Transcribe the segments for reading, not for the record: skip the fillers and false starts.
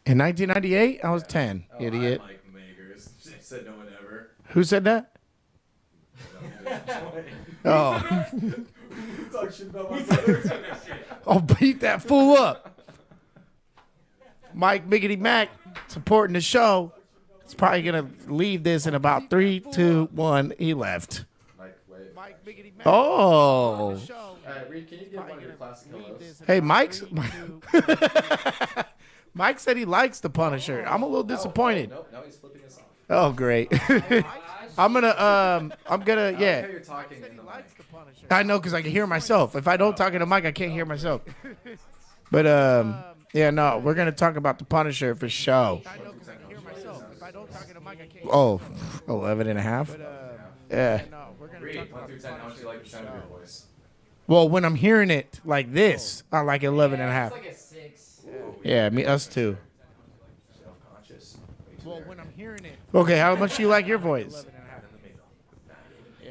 In 1998, I was 10. Idiot. Mike Makers said no one ever. Who said that? Oh. Talk shit about my brothers. I'll beat that fool up. Mike Miggity Mac supporting the show. It's probably going to leave this in about 3, 2, 1. He left. Mike, wait. Oh. Reed, can you get one of your classic hellos? Hey, Mike said he likes the Punisher. I'm a little disappointed. Nope, now he's flipping us off. Oh, great. I'm gonna, yeah. You're talking in the mic. I know because I can hear myself. If I don't talk in the mic, I can't hear myself. But, yeah, no, we're going to talk about the Punisher for show. Oh, 11 and a half? Yeah. Reed, 1 through 10, how much do you like the sound of your voice? Well, when I'm hearing it like this, I like 11 and a half. It's like a 6. Yeah, us too. Self-conscious. Well, when I'm hearing it. Okay, how much do you like your voice?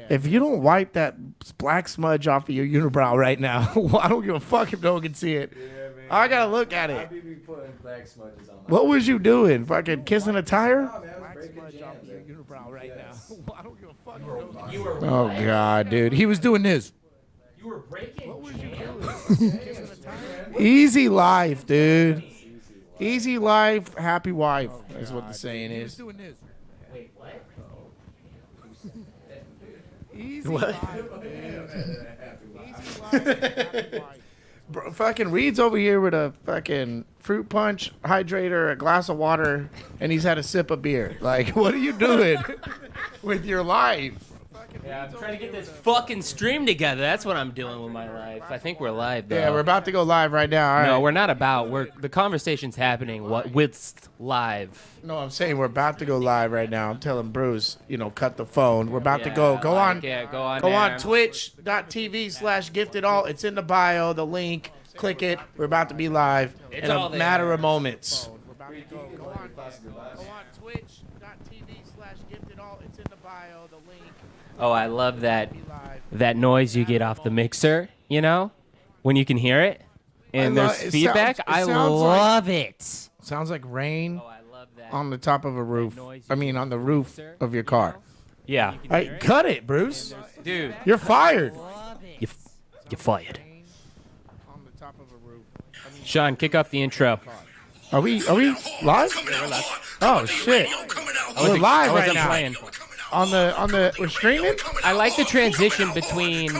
If you don't wipe that black smudge off of your unibrow right now, I don't give a fuck if no one can see it. Yeah, man. I gotta look at it. be putting black smudges on my What was you doing? Fucking kissing a tire? unibrow right now. I don't give a fuck. You were Oh God, dude, he was doing this. You were breaking jams? Easy life, dude. Easy life, happy wife is what the saying is. Wait, what? Easy life, dude. Easy life, happy wife. Bro, fucking Reed's over here with a fucking fruit punch, hydrator, a glass of water, and he's had a sip of beer. Like, what are you doing with your life? Yeah, I'm trying to get this fucking stream together. That's what I'm doing with my life. I think we're live, though. Yeah, we're about to go live right now. All right. No, we're not about. The conversation's happening. With live. No, I'm saying we're about to go live right now. I'm telling Bruce, cut the phone. We're about to go. Go on. Yeah, go on. Go there. on twitch.tv/giftedall. It's in the bio, the link. Click it. We're about to be live It's in all a there. matter of moments. Go on twitch.tv/giftedall. It's in the bio, the link. Oh, I love that noise you get off the mixer. When you can hear it and there's it feedback. sounds- it I sounds love it. Sounds like rain Oh, I love that. on the top of a roof. noise I mean, on the roof of your car. Yeah, Hey, cut it, Bruce. dude, You're fired. you're fired. On the top of a roof. Sean, kick off the intro. Are we live? Oh shit. We're live I right wasn't now. playing. On the we're streaming? I like the transition between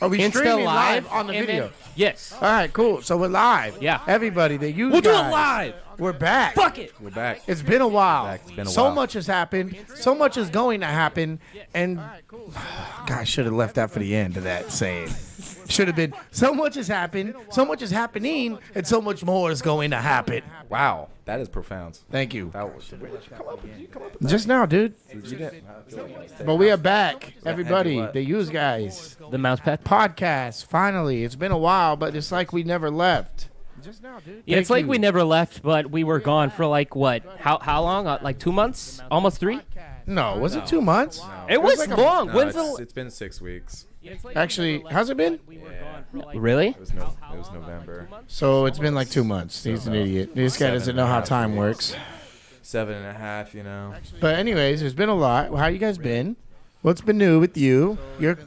Are we Insta streaming live on the and video? then- yes. All right, cool. So we're live. Yeah. Everybody, the you We'll do it guys, live. We're back. Fuck it. We're back. It's been a while. Back. It's been a so while. much has happened. So much is going to happen. And God, I should have left that for the end of that saying. Should have been. So much has happened. So much is happening, and so much more is going to happen. Wow, that is profound. Thank you. That was Just now, dude. you didn't. But we are back, everybody. what? The use guys The mouse pad. podcast. Finally, it's been a while, but it's like we never left. Just now, dude. Yeah, it's like we never left, but we were gone for like what? How long? Like 2 months? Almost 3? No, was it 2 months? It was like a- long. No, When's it's the? been 6 weeks. Actually, how's it been? Really? It was November. So it's been like 2 months. He's an idiot. This guy doesn't know how time works. 7.5, you know. But anyways, there's been a lot. How you guys been? What's been new with you? You're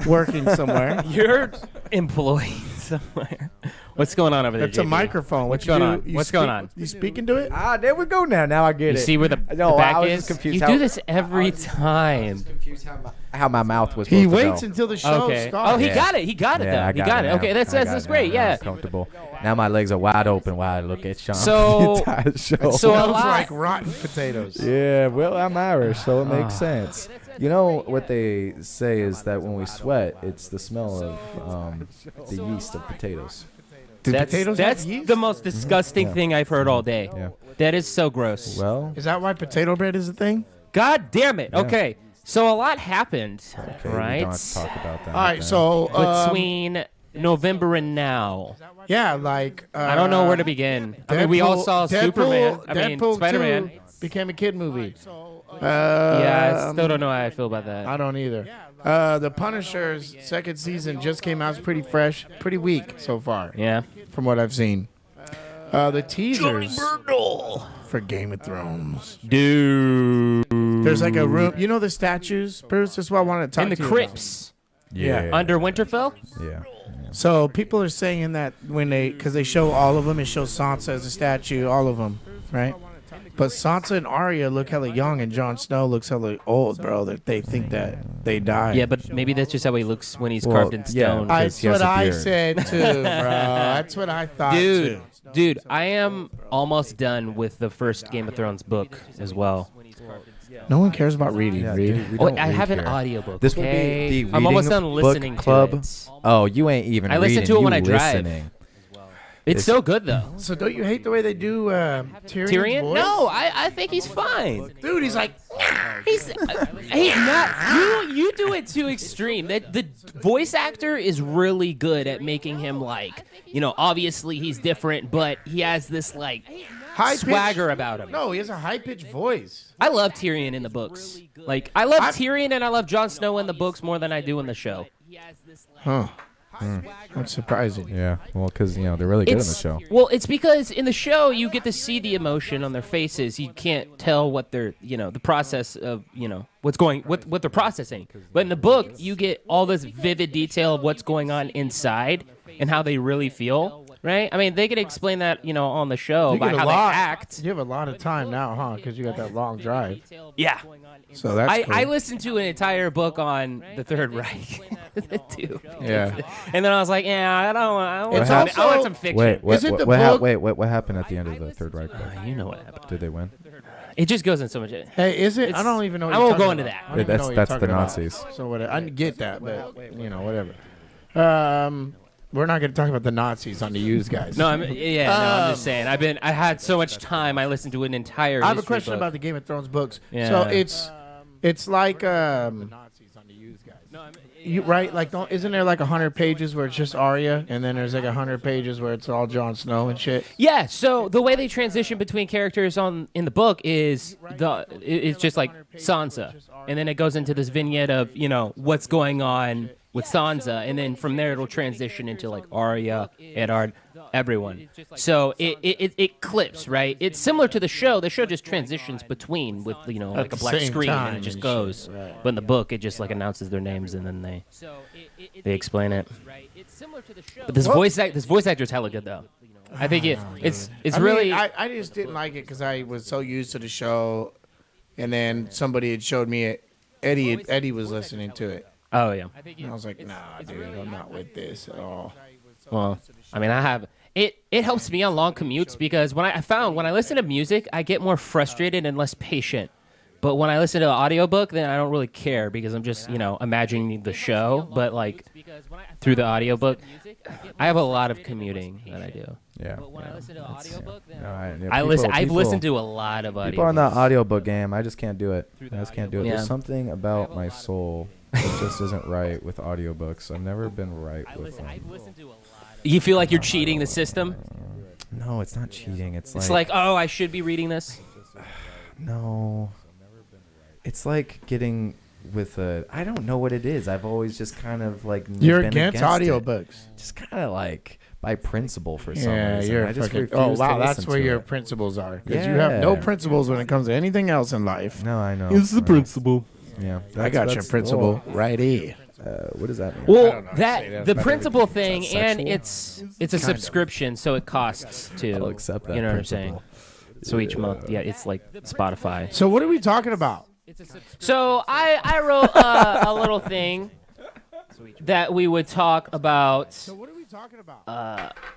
working somewhere. You're employed somewhere. What's going on over there? It's a JB? microphone. What's What you going do- on? you What's going speak- on? You speaking to it? Ah, there we go now. Now I get You it. see where the No, back I was is? just confused You how- do this every time. how my mouth was He supposed to waits go. until the show Okay. starts. Oh, he Yeah. got it. He got it, Yeah, though. I He got it. now. Okay, that's I got it great. now. Now Yeah. I'm comfortable. Now my legs are wide open while I look at Sean. So- the entire show. so a Smells lot- like rotten potatoes. Yeah, well, I'm Irish, so it makes sense. You know what they say is that when we sweat, it's the smell of the yeast of potatoes. Do That's potatoes have that's yeast? the most disgusting Yeah. thing I've heard all day. Yeah. That is so gross. Well, Is that why potato bread is a thing? God damn it. Yeah. Okay. So a lot happened, okay, right? we don't have to talk about that. All right, man. so Between November and now. yeah, like I don't know where to begin. I mean, we all saw Superman. I mean, Deadpool Spider-Man. 2 became a kid movie. Yeah, I still don't know how I feel about that. I don't either. The Punisher's second season just came out. It's pretty fresh, pretty weak so far, Yeah. from what I've seen. The teasers for Game of Thrones. Dude. There's like a room. You know the statues, Bruce? That's what I wanted to talk In the to you crypts. Yeah. Under Winterfell? Yeah. about. So people are saying that because they show all of them, it shows Sansa as a statue, all of them, right? But Sansa and Arya look hella young, and Jon Snow looks hella old, bro. That they think that they died. Yeah, but maybe that's just how he looks when he's Well, carved in yeah. stone. That's he has what a I beard. said too, bro. That's what I thought too. Dude, I am almost done with the first Game of Thrones book as well. No one cares about reading. Yeah, Read. dude, we Oh, don't I read have an here. audiobook. This will okay? be the I'm almost reading done book listening club. to it. Oh, you ain't even I reading. listen to it you when I drive. listening. It's so good though. So don't you hate the way they do Tyrion? voice? No, I think he's fine. Dude, he's like, He's not you do it too extreme. That the voice actor is really good at making him like, obviously he's different, but he has this like high swagger about him. No, he has a high pitched voice. I love Tyrion in the books. Like I love Tyrion and I love Jon Snow in the books more than I do in the show. Huh. That's surprising. Yeah. Well, because they're really good in the show. Well, it's because in the show you get to see the emotion on their faces. You can't tell what they're, the process of, what they're processing. But in the book, you get all this vivid detail of what's going on inside and how they really feel, right? I mean, they can explain that, on the show by how they act. You have a lot of time now, huh? Because you got that long drive. Yeah. So that's cool. I listened to an entire book on the Third Reich, too. Yeah. And then I was like, yeah, I It's want also- some fiction. Wait, what, Isn't what, the what, hap- book- wait, what happened at the end of the Third Reich book? You know what happened. Did they win? It just goes in so much. Hey, is it? I don't even know. What I you're won't go talking into about. that. I don't even That's- know what that's you're the talking Nazis. about. So whatever. I get that, but whatever. We're not going to talk about the Nazis on the used guys. No, I'm just saying. I had so much time. I listened to an entire. I have a history question book. about the Game of Thrones books. Yeah. So it's like right? Like, isn't there like 100 pages where it's just Arya, and then there's like 100 pages where it's all Jon Snow and shit? Yeah. So the way they transition between characters in the book is it's just like Sansa, and then it goes into this vignette of what's going on with Sansa, and then from there it'll transition into like Arya, Eddard, everyone. So it clips, right? It's similar to the show. The show just transitions between with like the a black same screen time and it just and goes. shit, right. But in the book, it just like announces their names and then they explain it. But this voice actor is hella good though. I think it's really. I just didn't like it because I was so used to the show, and then somebody had showed me it. Eddie was listening to it. Oh yeah. And I was like, nah, dude, I'm not with this at all. Well, I mean, I have it. It helps me on long commutes because when I listen to music, I get more frustrated and less patient. But when I listen to an audiobook, then I don't really care because I'm just imagining the show. But like through the audiobook, I have a lot of commuting that I do. Yeah. When I listen to an audiobook, then I've listened to a lot of audiobooks. People on that audiobook game, I just can't do it. I just can't do it. Yeah. There's something about my soul that just isn't right with audiobooks. I've never been right with them. You feel like you're cheating the system. No, it's not cheating. It's Like, oh, I should be reading this. no. It's like getting with I don't know what it is. I've always just kind of like You're been against it. audiobooks. Just kind of like by principle for some Yeah, reason. you're I just fucking. refuse Oh to wow, that's listen where to your it. principles are. Because you have no Yeah. principles when it comes to anything else in life. No, I know. It's the Right. principle. Yeah, I got your principle right here. What does that mean? Well, don't know how to say that, the but principal thing, sexual? and it's a subscription, so it costs too. I'll accept that You know what I'm principle. saying? So each month, yeah, it's like Spotify. So what are we talking about? So I wrote a little thing that we would talk about. What are we talking about?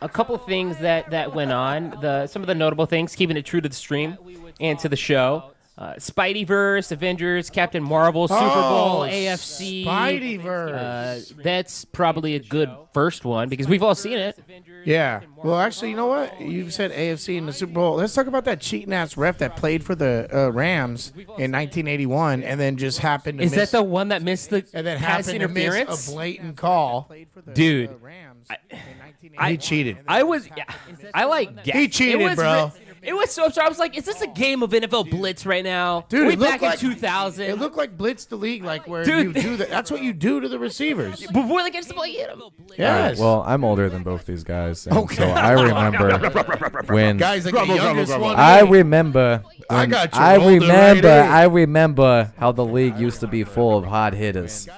A couple things that went on. Some of the notable things, keeping it true to the stream and to the show. Spideyverse, Avengers, Captain Marvel, Super Bowl, AFC. Spideyverse. That's probably a good first one because we've all seen it. Yeah. Well, actually, you know what? You said AFC in the Super Bowl. Let's talk about that cheating ass ref that played for the Rams in 1981 and then just happened to Is miss. that the one that missed the and then pass happened to interference? miss a blatant call? Dude, He cheated. I was. Yeah, I like. He cheated, bro. It was so absurd. I was like, is this a game of NFL Blitz right now? Dude, Way it looked back like in 2000. It looked like Blitz the League, like where Dude. you do that. That's what you do to the receivers. Before they get to the ball, you hit 'em. Yes. Well, I'm older than both these guys, and Okay. so I remember when Guys, like the youngest one. I remember. I when- got you I older remember. right here. I remember how the league used to be full of hard hitters,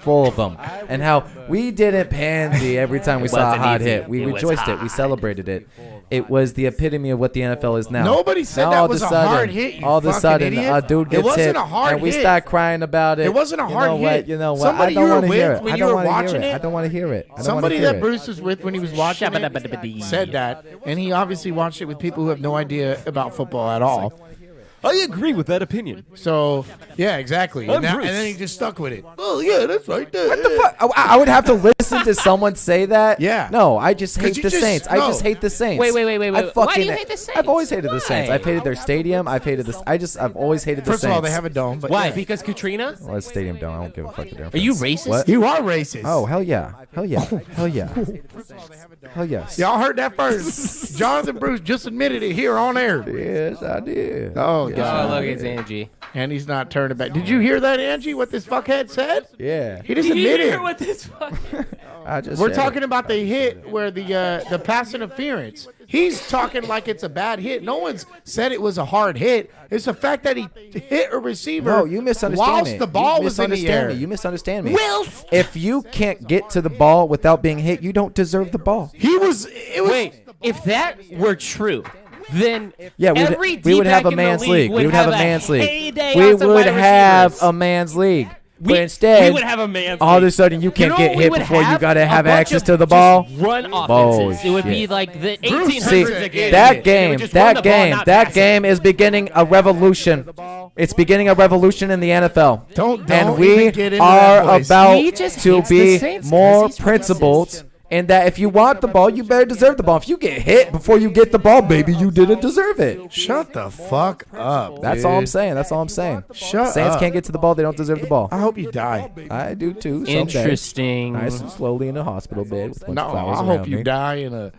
full of them, and how we didn't pansy every time we saw a wasn't hard easy. hit. We It was rejoiced it. We hard. celebrated it. It was the epitome of what the NFL is now. Nobody said Now, that all was of a sudden, hard hit, you all of a fucking sudden, idiot. a dude It gets wasn't hit, a hard and we hit. start crying about it. It wasn't a You hard know hit. what? You know what? Somebody I don't you were want to hear with it. when I you don't were want to hear watching it. it? I don't want to hear it. I don't Somebody wanna hear that it. Bruce was with when he was watching it said that, and he obviously watched it with people who have no idea about football at all. I agree with that opinion. So, yeah, exactly. And, Bruce. and then he just stuck with it. Oh, yeah, that's right there. What the fuck? I would have to listen to someone say that. Yeah. No, I just hate you the just- Saints. I no. just hate the Saints. Wait. I Why do you fucking- hate the Saints? I've always hated the Saints. Why? I've hated their stadium. I've hated this. I've always hated the First Saints. of all, they have a dome. But Why? yeah. Because Katrina? Well, it's stadium dome. I don't give a fuck. Are you racist? What? You are racist. Oh hell yeah! Hell yeah! Hell yeah! Hell yes! Y'all heard that first. Jonathan Bruce just admitted it here on air. Yes, I did. Oh, Oh, God. look, it's Angie. And he's not turning back. Did you hear that, Angie, what this fuckhead said? Yeah. He just Did you admitted hear it. what this fuck? I just. We're said talking it. about the hit where the pass interference. He's talking like it's a bad hit. No one's said it was a hard hit. It's the fact that he hit a receiver. No, you misunderstand whilst me. the ball You was in the misunderstand air. me. You misunderstand me. Whilst. If you can't get to the ball without being hit, you don't deserve the ball. He was. It was. Wait, if that were true, then Yeah, every we would have D-back a in the man's league. We would have a man's league. heyday We on some would wide have receivers. a man's league. We- But instead, we would have a man's all of a league. sudden you can't know get what we hit would before you have? got to A have bunch access of to the just ball. Run offenses. It would be Bullshit. like the Bruce 1800s See, again. that They would game, just run the that ball and game, not that pass it. game is beginning a revolution. It's beginning a revolution in the NFL. Don't and even we get into are that voice. about He just to hates the be Saints 'cause more he's principled. And that if you want the ball, you better deserve the ball. If you get hit before you get the ball, baby, you didn't deserve it. Shut the fuck up. That's all I'm saying. That's all I'm saying. Shut Saints up. can't get to the ball; they don't deserve the ball. I hope you die. I do too. Someday. Interesting. Nice and slowly in a hospital bed with a bunch No, of flowers I hope around you me. die in a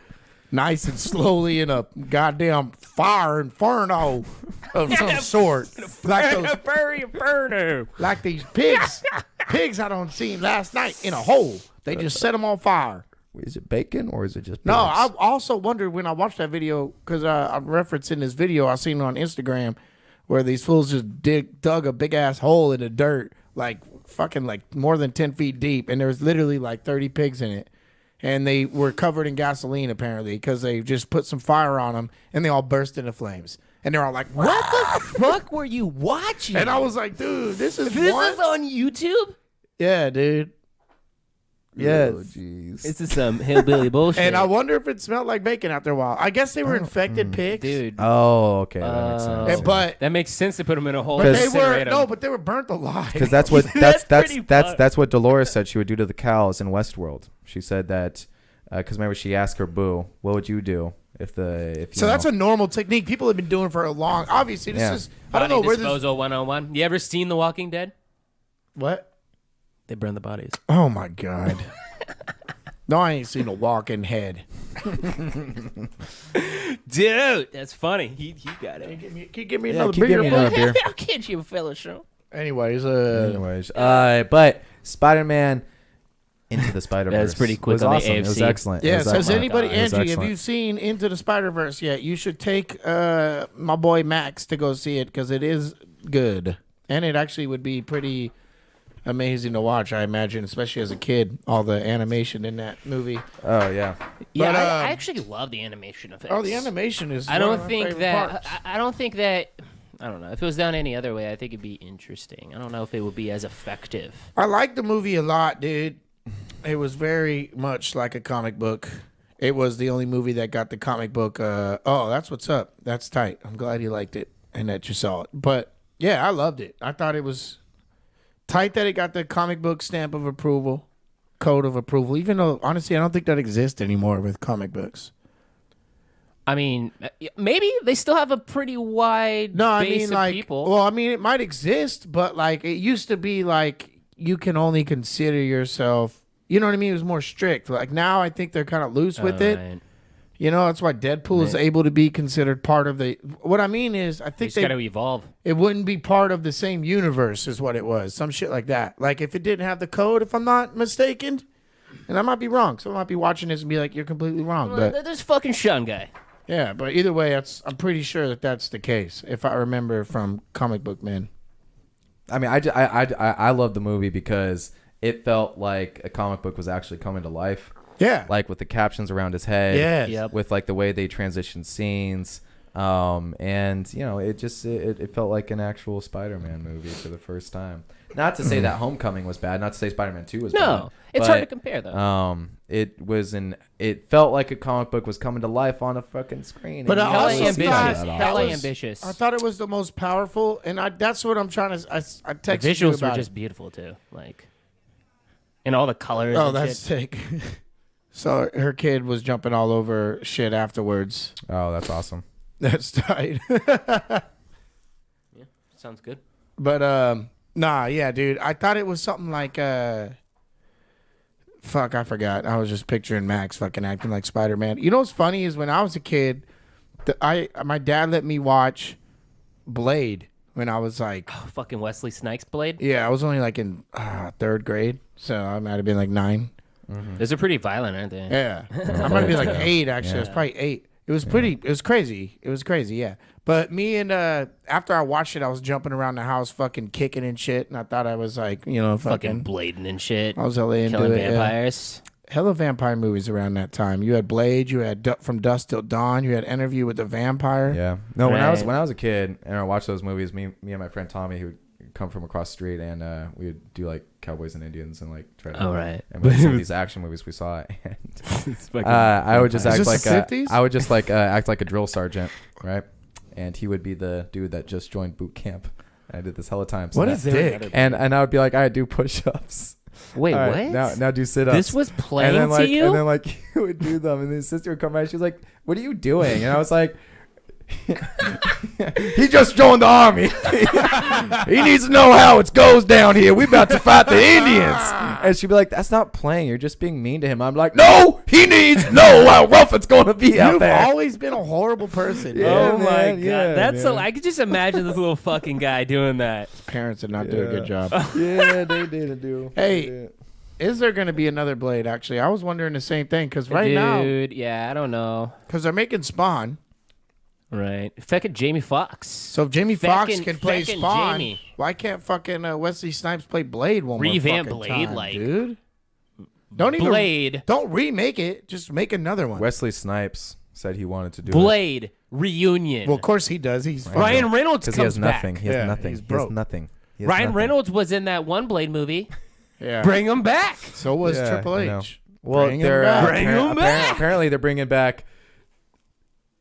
nice and slowly in a goddamn fire inferno of some sort. Like those, Furry burner. like these pigs. Pigs I don't seen last night in a hole. They just set them on fire. Is it bacon or is it just? No, I pigs? also wondered when I watched that video because I'm referencing this video I seen on Instagram where these fools just dug a big ass hole in the dirt, like fucking like more than 10 feet deep, and there was literally like 30 pigs in it, and they were covered in gasoline apparently because they just put some fire on them and they all burst into flames, and they're all like, "What the?" Fuck were you watching? And I was like, "Dude, this is this what?" is on YouTube? Yeah, dude. Yes. Oh, jeez. This is some hillbilly bullshit. And I wonder if it smelled like bacon after a while. I guess they were infected pigs, Dude, Oh, okay. That makes sense. But that makes sense to put them in a hole. But and they were incinerate 'em. no, but they were burnt alive. Because that's what That's that's pretty that's fun. that's what Dolores said she would do to the cows in Westworld. She said that because remember she asked her boo, "What would you do if you So that's a normal technique people have been doing for a long. Obviously, this Yeah. is I don't know Body where this. disposal 101. You ever seen The Walking Dead? What? They burn the bodies. Oh my god. No, I ain't seen a walking head. Dude, that's funny. He got it. Can you give me Yeah, another keep beer? giving me another beer. I'll get you a fellowship. Anyways, Anyways, but Spider-Man Into the Spider-Verse. That was pretty quick was on the awesome. It was AFC. excellent. It yes. was Has excellent. anybody, It was Angie, have excellent. you seen Into the Spider-Verse yet? You should take my boy Max to go see it because it is good, and it actually would be pretty amazing to watch. I imagine, especially as a kid, all the animation in that movie. Oh yeah. Yeah, But, I actually love the animation of it. Oh, the animation is. I one of don't my think favorite that. parts. I don't think that. I don't know. If it was done any other way, I think it'd be interesting. I don't know if it would be as effective. I like the movie a lot, dude. It was very much like a comic book. It was the only movie that got the comic book. Oh, that's what's up. That's tight. I'm glad you liked it and that you saw it. But yeah, I loved it. I thought it was tight that it got the comic book stamp of approval, code of approval. Even though honestly, I don't think that exists anymore with comic books. I mean, maybe they still have a pretty wide No, I base mean of like, people. well, I mean it might exist, but like it used to be like you can only consider yourself. You know what I mean? It was more strict. Like now, I think they're kind of loose with it. Alright. You know, that's why Deadpool is able to be considered part of the. What I mean is, I think It's got to evolve. it wouldn't be part of the same universe, is what it was. Some shit like that. Like if it didn't have the code, if I'm not mistaken, and I might be wrong. So I might be watching this and be like, "You're completely wrong." But There's fucking Shun guy. yeah, but either way, I'm pretty sure that that's the case. If I remember from Comic Book Man. I mean, I love the movie because it felt like a comic book was actually coming to life. Yeah. Like with the captions around his head. Yes. Yep. With like the way they transitioned scenes. And you know, it just it felt like an actual Spider-Man movie for the first time. Not to say that Homecoming was bad, not to say Spider-Man 2 was bad. No, it's hard to compare though. It felt like a comic book was coming to life on a fucking screen. But and I you also don't see thought- that Hella often. ambitious. I thought it was the most powerful, and that's what I'm trying to. I The texted you visuals about were it. just beautiful too, like, and all the colors. Oh, and that's shit. sick. So her kid was jumping all over shit afterwards. Oh, that's awesome. That's tight. Sounds good. But nah, yeah, dude. I thought it was something like fuck, I forgot. I was just picturing Max fucking acting like Spider-Man. You know what's funny is when I was a kid, my dad let me watch Blade when I was like, Oh, fucking Wesley Snipes Blade. yeah, I was only like in 3rd grade, so I might have been like 9. Those are pretty violent, aren't they? Yeah, I might be like 8 actually. It was probably 8. It was pretty. It was crazy. It was crazy. Yeah. But me and after I watched it, I was jumping around the house, fucking kicking and shit, and I thought I was like, you know, Fucking fucking. blading and shit. I was hella into Killing it. Yeah. vampires. Hella vampire movies around that time. You had Blade. You had From Dusk Till Dawn. You had Interview with the Vampire. Yeah. No, when I was Right. a kid and I watched those movies, me and my friend Tommy, who would come from across the street, and we would do like Cowboys and Indians and like try to. Oh, right. And we some of these action movies we saw, and I would just Is act this like the 50s? I would just like act like a drill sergeant, right? And he would be the dude that just joined boot camp. And I did this hella times. What and a dick. And I would be like, I do push-ups. Wait, All what? right, now do sit-ups. This was playing and then, to like, you? And then like he would do them, and then his sister would come back. She was like, "What are you doing?" And I was like, "He just joined the army. He needs to know how it goes down here. We about to fight the Indians." And she'd be like, "That's not playing. You're just being mean to him." I'm like, "No, he needs to know how rough it's going to be out You've there." always been a horrible person. Yeah, Oh my man, god, yeah, that's man. I could just imagine this little fucking guy doing that. Parents did not do a good job. Yeah, they did do. Hey, is there going to be another Blade? Actually, I was wondering the same thing because right now, Dude, yeah, I don't know. because they're making Spawn. Right. Fucking Jamie Foxx. So if Jamie Foxx Feckin' can play feckin' Spawn, Jamie. why can't fucking Wesley Snipes play Blade one Revamp more fucking Blade, time, like- dude? Don't even Blade. Don't remake it. Just make another one. Wesley Snipes said he wanted to do it. Blade reunion. Well, of course he does. He's Ryan Reynolds Because comes he has nothing. back. He has Yeah, nothing. he's He has broke. nothing. He has Ryan nothing. Reynolds was in that one Blade movie. Yeah. Bring him back. So was Yeah, Triple I know. H. Well, Bring him they're back. Bring him back. apparently they're bringing back.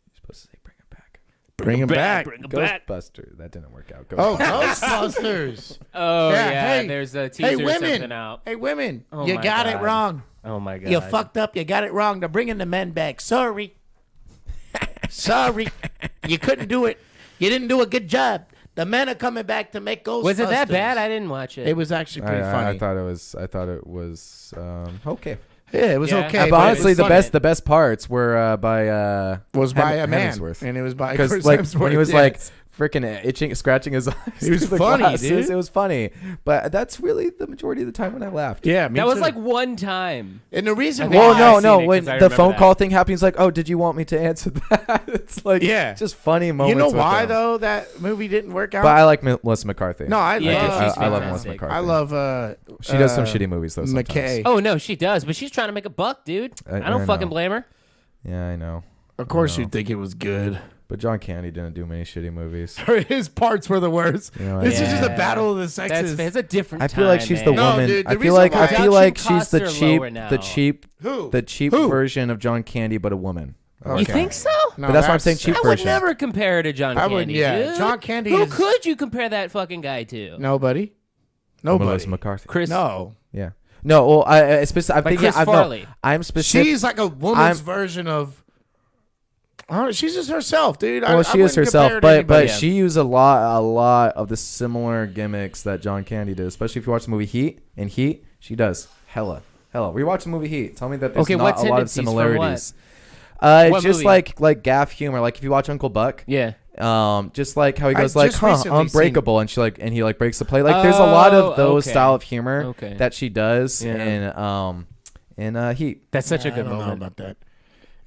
You're supposed to say bring him back. Bring him back. Bring him back. Ghostbuster. That didn't work out. Oh, Ghostbusters. Ghostbusters. Oh Yeah, yeah, hey. there's a Hey, teaser or women. something out. Hey, women. Oh you my got it God. wrong. Oh my god. You fucked up. You got it wrong. They're bringing the men back. Sorry. Sorry. You couldn't do it. You didn't do a good job. The men are coming back to make Ghostbusters. Was it that bad? I didn't watch it. It was actually pretty I funny. thought it was okay. Yeah, it was Yeah. okay. But But it honestly, was the funny. best parts were by was by a man, Hemsworth. and it was by Because Chris like Hemsworth, when he was yes. like freaking itching, scratching his eyes. He was through the funny, glasses, dude. It was funny, but that's really the majority of the time when I laughed. yeah, me that was too. like one time. and the reason I think why. Well, no, I've no. seen it When 'cause I the remember phone that. call thing happened, he's like, "Oh, did you want me to answer that?" It's like, Yeah. just funny moments. You know with why him. though that movie didn't work out? But I like Melissa McCarthy. no, I Yeah, love. she's I love Melissa fantastic. McCarthy. I love. She does some shitty movies though. Sometimes. McKay. Oh no, she does, but she's trying to make a buck, dude. I don't I fucking know. blame her. Yeah, I know. Of course, No. you'd think it was good. But John Candy didn't do many shitty movies. His parts were the worst. You know, This is just a Yeah. battle of the sexes. It's a different. I feel like time, she's the man. No, woman. dude, the I feel reason like why- she's the Production costs are cheap, lower now. Who? cheap Who? version of John Candy, but a woman. You Okay. think so? No, But that's why I'm saying cheap I would version. never compare her to John I Candy. wouldn't, yeah. dude. John Candy Who is- could you compare that fucking guy to? Nobody. Nobody. Melissa McCarthy. Chris. No. Yeah. No. Well, I'm Like thinking. Chris Farley. I'm specific. She's like a woman's version of. I don't know, she's just herself, dude. Well, I she is wouldn't compare herself, her to but anybody. she used a lot of the similar gimmicks that John Candy did. Especially if you watch the movie Heat. In Heat, she does hella. Rewatch the movie Heat. Tell me that there's Okay, not what a lot of tendencies from similarities. What just movie? like gaff humor. Like if you watch Uncle Buck, Yeah. just like how he I goes like, just "Huh, recently unbreakable," and he like breaks the plate. Like there's a lot Oh, of those okay. style of humor Okay. that she does Yeah. in Heat. That's such a I good don't know moment. about that.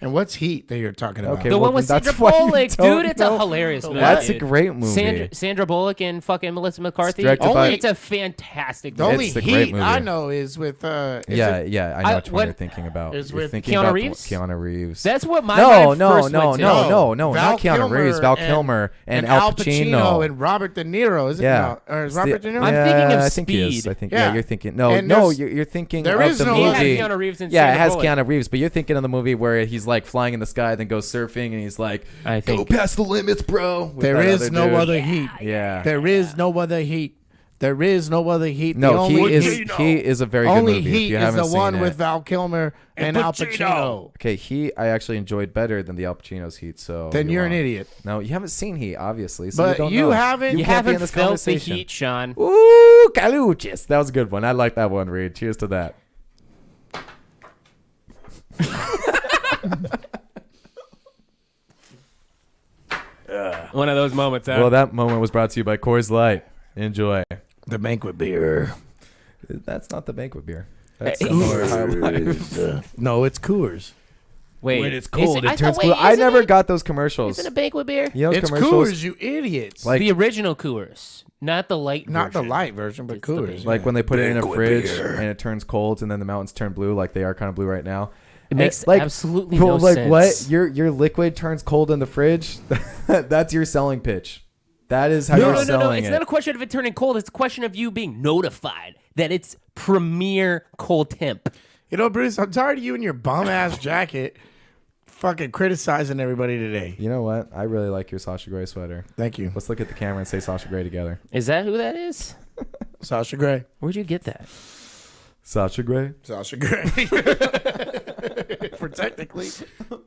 And what's Heat that you're talking about? Okay, The well, one with then Sandra that's why you Bullock, don't dude. It's know. a hilarious movie. That's a dude. great movie. Sandra Bullock and fucking Melissa McCarthy. directed by- It's a fantastic The movie. only It's a great Heat I movie. know is with Yeah, is it- yeah, I know which one when- you're thinking about. is You're with thinking Keanu about Reeves? Keanu Reeves. That's what my no, mind no, first no, went to. No. not Val Keanu Reeves. Kilmer Val and- Kilmer and Al Pacino. and Robert De Niro, isn't Yeah. it? No, or is It's Robert the- De Niro? I'm thinking of I think he is. Speed. I think Yeah. you're thinking And no, there's- you're thinking there of is the no He had movie. Keanu Reeves and Yeah, it Sandra has Bullock. Keanu Reeves, but you're thinking of the movie where he's like flying in the sky, then goes surfing, and he's like, I "Go think. past the limits, bro." with There that is other no dude. other Heat. Yeah. There is no other Heat. There is no other Heat. The No, only he is a very good only movie. if Heat you is haven't the seen one it. with Val Kilmer and Al Pacino. Okay, Heat I actually enjoyed better than the Al Pacino's Heat. So Then you're an wrong. idiot. No, you haven't seen Heat, obviously. So But you don't you know. haven't- You can't be in haven't this felt the conversation. heat, Sean. Ooh, Caluchis. That was a good one. I like that one, Reed. Cheers to that. One of those moments. Well, that moment was brought to you by Coors Light. Enjoy. The banquet beer. That's not the banquet beer. That's Hey. Miller High Life. No, it's Coors. Wait, When it's is cold, I it turns thought- blue. wait, I isn't never it- got those commercials. Isn't it a banquet beer? You know those It's commercials? Coors, you idiots. Like- The original Coors, not the light. Not the version. light version, but It's the Coors. big- Like when they put it in a Banquet fridge beer. and it turns cold and then the mountains turn blue, like they are kind of blue right now. It makes like, absolutely Bro, no like sense. what? Your liquid turns cold in the fridge? That's your selling pitch. That is how No, you're no, no, no. selling It's it. not a question of it turning cold. It's a question of you being notified that it's premier cold temp. You know, Bruce, I'm tired of you in your bum ass jacket fucking criticizing everybody today. You know what? I really like your Sasha Grey sweater. Thank you. Let's look at the camera and say Sasha Grey together. Is that who that is? Sasha Grey. Where'd you get that? Sasha Grey. Sasha Grey. For technically. Yeah,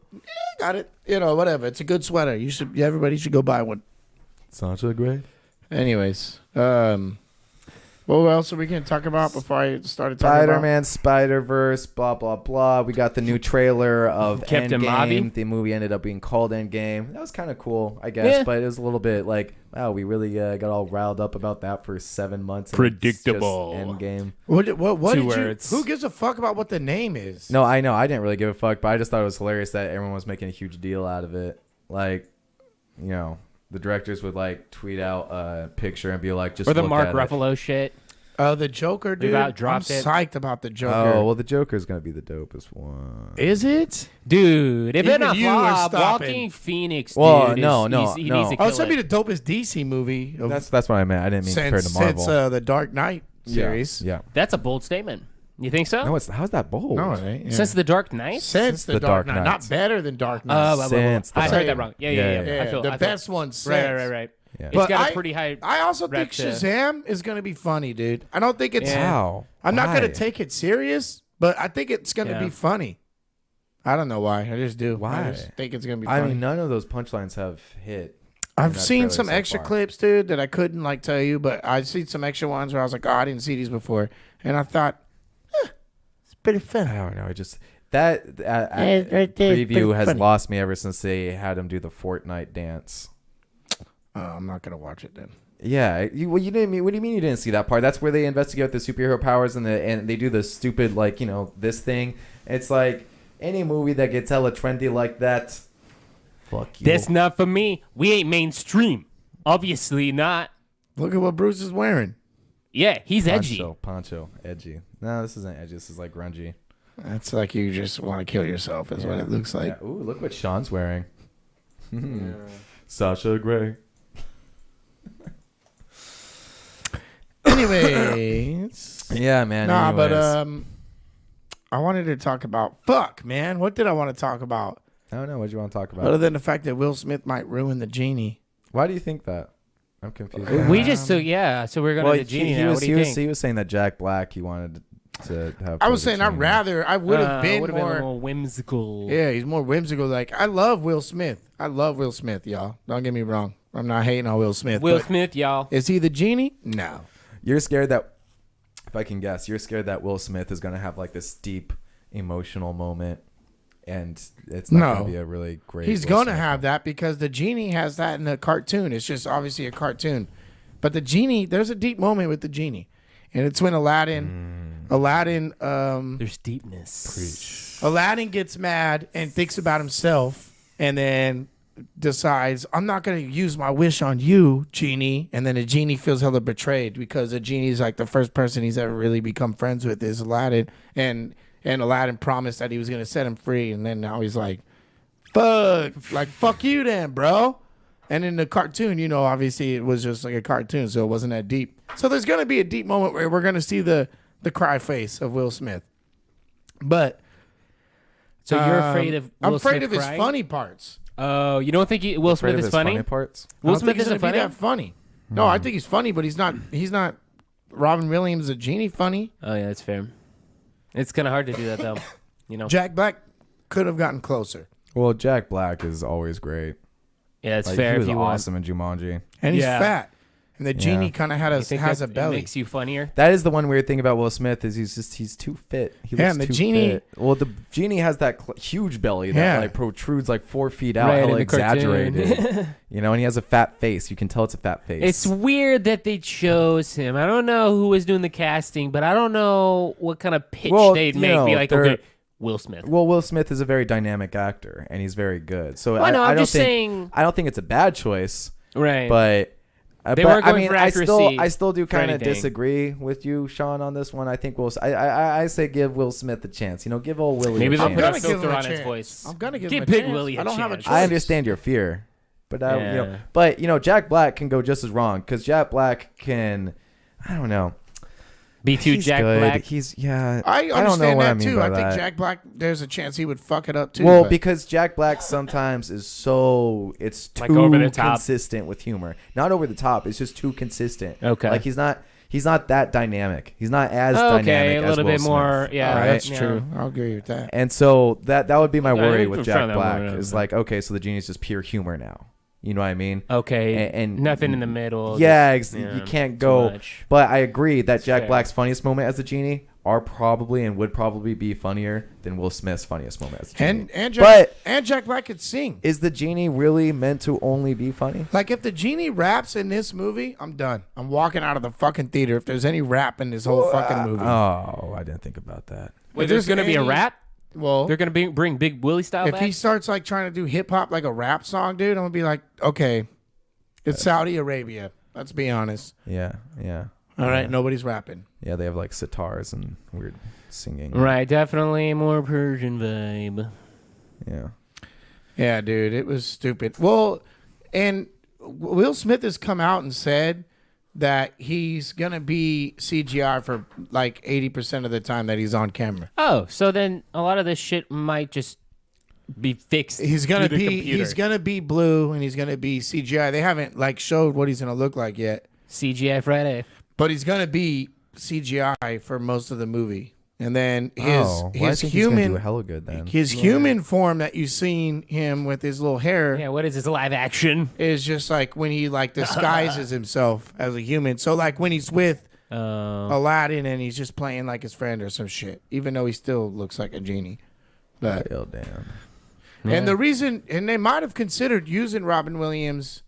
got it. You know, whatever. It's a good sweater. You should everybody should go buy one. Sasha Grey. Anyways, what else are we gonna talk about before I started talking Spider-Man, Spider-Verse, blah, blah, blah. We got the new trailer of Captain Endgame. Marvel. The movie ended up being called Endgame. That was kind of cool, I guess, Yeah. but it was a little bit like, wow, we really got all riled up about that for 7 months. and Predictable. It's just Endgame. What Two did words. you? Who gives a fuck about what the name is? No, I know. I didn't really give a fuck, but I just thought it was hilarious that everyone was making a huge deal out of it. Like, you know, the directors would like tweet out a picture and be like, just Or the look Mark at it. Ruffalo shit. Oh, the Joker, dude. about I'm dropped it. psyched about the Joker. Oh, well, the Joker's going to be the dopest one. Is it? Dude, if Even it not you are flop, stopping. Walking Phoenix, Well, dude, no, he no. needs to Oh, kill it's gonna it. be the dopest DC movie of, That's what I meant. I didn't mean compared to since Marvel. the Dark Knight series. Yeah. That's a bold statement. You think so? No, it's how's that bold? No, it ain't. Yeah. Since the Dark Knight? Since the Dark Knight, not better than Dark Knight. Since the I Dark heard that Knight. wrong. Yeah, Yeah, yeah. yeah, I feel the I feel- best one. Since. Right. Yeah. It's But got a pretty high. I also think rep to- Shazam is gonna be funny, dude. I don't think it's. Yeah. How? I'm not gonna Why? take it serious, but I think it's gonna Yeah. be funny. I don't know why. I just do. Why? I just think it's gonna be I funny. mean, none of those punchlines have hit. in I've that seen trailer some so extra far. clips, dude, that I couldn't like tell you, but I've seen some extra ones where I was like, oh, I didn't see these before, and I thought, it's pretty fun. I don't know. I just that right there, it's pretty preview has funny. lost me ever since they had him do the Fortnite dance. Oh, I'm not gonna watch it then. Yeah, you didn't mean. What do you mean you didn't see that part? That's where they investigate the superhero powers and they do the stupid like this thing. It's like any movie that gets hella trendy like that. Fuck you. That's not for me. We ain't mainstream. Obviously not. Look at what Bruce is wearing. Yeah, he's edgy. Poncho, edgy. No, this isn't edgy. This is like grungy. That's like you just want to kill yourself, is what it looks like. Yeah. Ooh, look what Sean's wearing. Sasha Grey. Anyways, Yeah, man. nah, but anyways. I wanted to talk about fuck, man. What did I want to talk about I don't know. What do you want to talk other about? than the fact that Will Smith might ruin the genie? Why do you think that? I'm confused. We just took so we're gonna Well, do Genie he now. was What do you think? he was saying that Jack Black he wanted to have. I was play the saying I Genie. would have been would've more. a little whimsical. Yeah, he's more whimsical. Like I love Will Smith. I love Will Smith, y'all. Don't get me wrong. I'm not hating on Will Smith. Will but Smith, y'all. is he the genie? No. You're scared that, if I can guess, you're scared that Will Smith is gonna have like this deep emotional moment, and it's not No. going to be a really great. He's Will going to Smith have that because the genie has that in the cartoon. It's just obviously a cartoon. But the genie, there's a deep moment with the genie. And it's when Aladdin There's deepness. Aladdin gets mad and thinks about himself and then decides, I'm not going to use my wish on you, genie. And then the genie feels hella betrayed because the genie's like the first person he's ever really become friends with is Aladdin. And Aladdin promised that he was going to set him free. And then now he's like, fuck you then, bro. And in the cartoon, you know, obviously it was just like a cartoon, so it wasn't that deep. So there's going to be a deep moment where we're going to see the cry face of Will Smith. But So you're afraid of I'm Will afraid Smith of his crying? funny parts. Oh, you don't think Will Afraid Smith of is his funny? parts. I Will don't Smith think he's isn't gonna be funny? that funny. No, I think he's funny, but he's not Robin Williams, a genie funny. Oh yeah, that's fair. It's kind of hard to do that though. You know. Jack Black could have gotten closer. Well, Jack Black is always great. Yeah, it's Like, fair he was if you want. awesome in Jumanji. And he's Yeah. fat. And the genie Yeah. kind of You think has that a belly. It makes you funnier. That is the one weird thing about Will Smith is he's too fit. He Yeah, looks and the too genie- fit. Well, the genie has that huge belly that Yeah. like protrudes like 4 feet out, Right, in hella the cartoon. exaggerated. You know, and he has a fat face. You can tell it's a fat face. It's weird that they chose him. I don't know who was doing the casting, but I don't know what kind of pitch Well, they'd you make. know, Be like, they're- okay, Will Smith. well, Will Smith is a very dynamic actor, and he's very good. So Well, no, I I'm don't just think saying. I don't think it's a bad choice, Right. but. They but, weren't going I mean, for I accuracy still do for kind of anything. disagree with you, Sean, on this one. I think I say give Will Smith a chance. You know, give old Willie. Maybe a they'll chance. put a gonna give filter him a on his chance. voice. I'm gonna give Give him a Big chance. Willie a I don't have a chance. choice. I understand your fear, but you know, Yeah. but you know, Jack Black can go just as wrong because Jack Black can, I don't know, B2 he's Jack good. Black. He's I don't know understand what that I mean too. by I think that. Jack Black, there's a chance he would fuck it up too. Well, but- because Jack Black sometimes is it's too Like over the top. consistent with humor. Not over the top. It's just too consistent. Okay. Like he's not that dynamic. He's not as Okay, dynamic a as little Will bit Smith. more. Yeah, All right, that's yeah. true. I'll agree with that. And so that would be my Yeah, worry you with can Jack try that Black one, is yeah. like, okay, so the genie's just pure humor now. You know what I mean? Okay, And nothing in the middle. Yeah, just, you can't too go. much. But I agree that Jack Fair. Black's funniest moment as a genie are probably and would probably be funnier than Will Smith's funniest moment as a genie. And Jack Black could sing. Is the genie really meant to only be funny? Like if the genie raps in this movie, I'm done. I'm walking out of the fucking theater if there's any rap in this whole fucking movie. Oh, I didn't think about that. Wait, If there's there's going to be a any- rap? Well, They're going to bring Big Willie style if back? he starts like trying to do hip hop like a rap song, dude, I'm gonna be like, okay, it's Saudi Arabia. Let's be honest. Yeah. All right, nobody's rapping. Yeah, they have like sitars and weird singing. Right, definitely more Persian vibe. Yeah. Yeah, dude, it was stupid. Well, and Will Smith has come out and said that he's gonna be CGI for like 80% of the time that he's on camera. Oh, so then a lot of this shit might just be fixed. He's gonna through the be computer. he's gonna be blue and he's gonna be CGI. They haven't like showed what he's gonna look like yet, CGI Friday. but he's gonna be CGI for most of the movie. And then his Well, I his think he's gonna do human hella good then. his human form that you've seen him with his little hair Yeah, what is this live action? is just like when he like disguises himself as a human. So like when he's with Aladdin and he's just playing like his friend or some shit, even though he still looks like a genie. But Oh, damn. and the reason, and they might have considered using Robin Williams,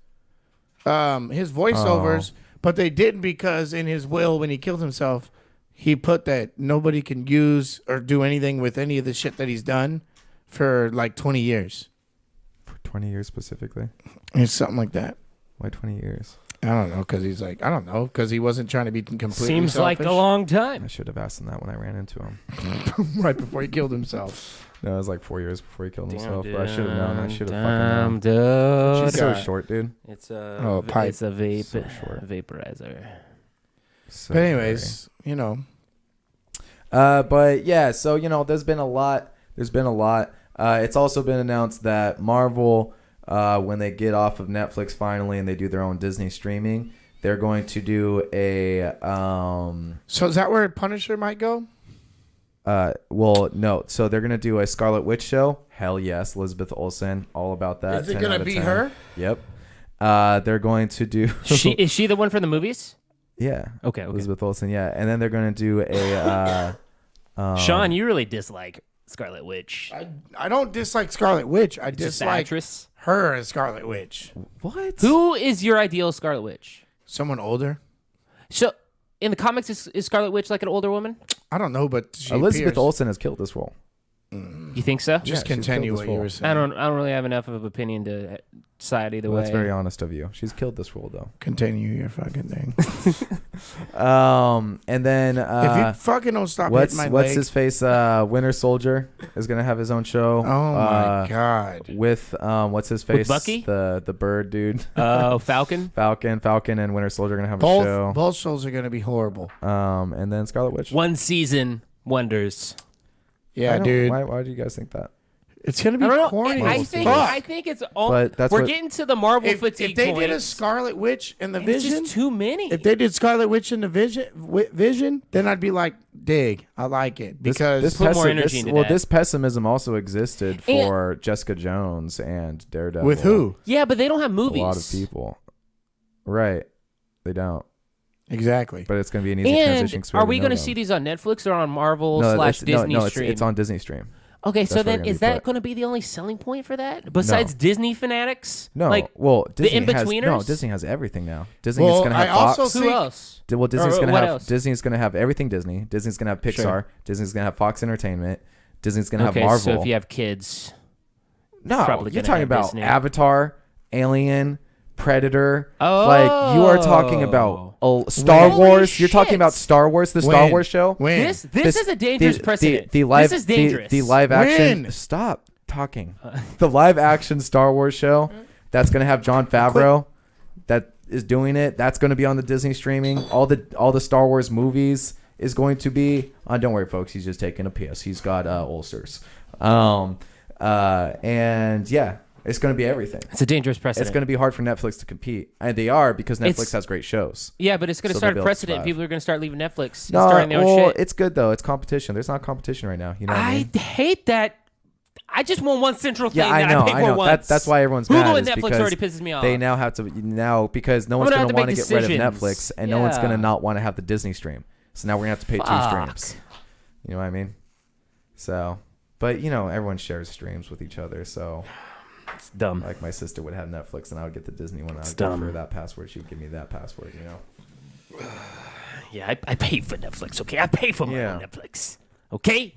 his voiceovers, but they didn't because in his will when he killed himself, he put that nobody can use or do anything with any of the shit that he's done for like 20 years. For 20 years specifically? It's something like that. Why 20 years? I don't know, because he's like, I don't know, because he wasn't trying to be completely Seems like a selfish. long I time. should have asked him that when I ran into him. right before he killed himself. No, it was like 4 years before he killed himself. Damn, But I should have known. I should have damn, fucking known. dude. She's so God. short, dude. It's a Oh, pipe. It's a vape So short. vaporizer. So But anyways, you know, but yeah, so you know, there's been a lot. It's also been announced that Marvel, when they get off of Netflix finally and they do their own Disney streaming, they're going to do a so is that where Punisher might go? well, no. So they're gonna do a Scarlet Witch show. Hell yes, Elizabeth Olsen, all about that. Is it 10 gonna out of be 10. her? Yep. They're going to do. Is she the one from the movies? Yeah. Okay. Elizabeth Olsen. Yeah, and then they're gonna do a. Sean, you really dislike Scarlet Witch. I don't dislike Scarlet Witch. I Just the dislike actress. her as Scarlet Witch. What? Who is your ideal Scarlet Witch? Someone older. So, in the comics, is Scarlet Witch like an older woman? I don't know, but she Elizabeth appears. Olsen has killed this role. You think so? Just she's continue killed what this you role. were saying. I don't really have enough of an opinion to side either Well, way. that's very honest of you. She's killed this role though. Continue your fucking thing. And then if you fucking don't stop what's hitting my leg. his face? Winter Soldier is gonna have his own show. Oh my god. With what's his face? Bucky? The bird dude. Oh, Falcon. Falcon and Winter Soldier are gonna have a show. Both shows are gonna be horrible. And then Scarlet Witch. One season wonders. Yeah, dude. Why do you guys think that? It's gonna be I don't know. corny. I as think fuck. I think it's all. But that's we're what- getting to the Marvel if fatigue they point. did a Scarlet Witch and the It's Vision, just too many. if they did Scarlet Witch and the Vision, then I'd be like, dig, I like it because Put more energy into that. This pessimism also existed for Jessica Jones and Daredevil. with who Yeah, but they don't have A movies. lot of people. Right. They don't. exactly? But it's going to be an easy transition. And 'cause we are already we know going to them. see these on Netflix or on Marvel No, slash Disney it's stream? on Disney Stream. Okay, so That's where then they're is gonna be that put. going to be the only selling point for that? Besides Disney fanatics? No, Like, well, Disney has in-betweeners? Disney has everything now. Disney is Well, going to have I also Fox. who think- else? Well, Disney's Or going to what have else? Disney's going to have everything Disney. Disney's going to have Pixar. Sure. Disney's going to have Fox Entertainment. Disney's going to Okay, have Marvel. so if you have kids, No, probably you're gonna talking have about Disney. Avatar, Alien, Predator. Like you are talking about Star Holy Wars. You're talking shit. about Star Wars, the Star When? Wars show. When? this is a dangerous precedent. The live, this is dangerous. The live action. When? Stop talking. The live action Star Wars show that's going to have Jon Favreau that is doing it. That's going to be on the Disney streaming. All the Star Wars movies is going to be on. Don't worry, folks. He's just taking a piss. He's got ulcers. And yeah, it's going to be everything. It's a dangerous precedent. It's going to be hard for Netflix to compete, and they are because Netflix It's- has great shows. Yeah, but it's going to So start they'll a be able to precedent. survive. People are going to start leaving Netflix and No, starting their own well, shit. it's good though. It's competition. There's not competition right now. You know what I mean? I hate that. I just want one central thing Yeah, I that know. I pay I for know. once. That's why everyone's Google mad. and is Netflix because already pisses me off. They now have to because no one's gonna going have to to want to make get rid of decisions. Netflix, and no one's going to Yeah. not want to have the Disney stream. So now we're going to have to pay Fuck. 2 streams. You know what I mean? So, but everyone shares streams with each other. So, It's dumb. like my sister would have Netflix, and I would get the Disney one. I It's would give dumb. her that password. She would give me that password. Yeah, I pay for Netflix, okay? I pay for my Yeah. own Netflix, okay?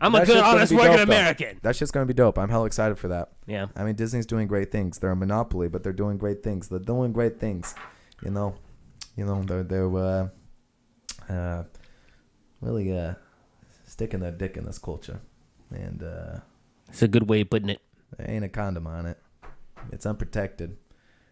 I'm a That good, shit's gonna honest, be working dope, though. American. That shit's going to be dope. I'm hell excited for that. Yeah. I mean, Disney's doing great things. They're a monopoly, but they're doing great things. They're doing great things. They're really sticking their dick in this culture, and It's a good way of putting it. there ain't a condom on it. It's unprotected,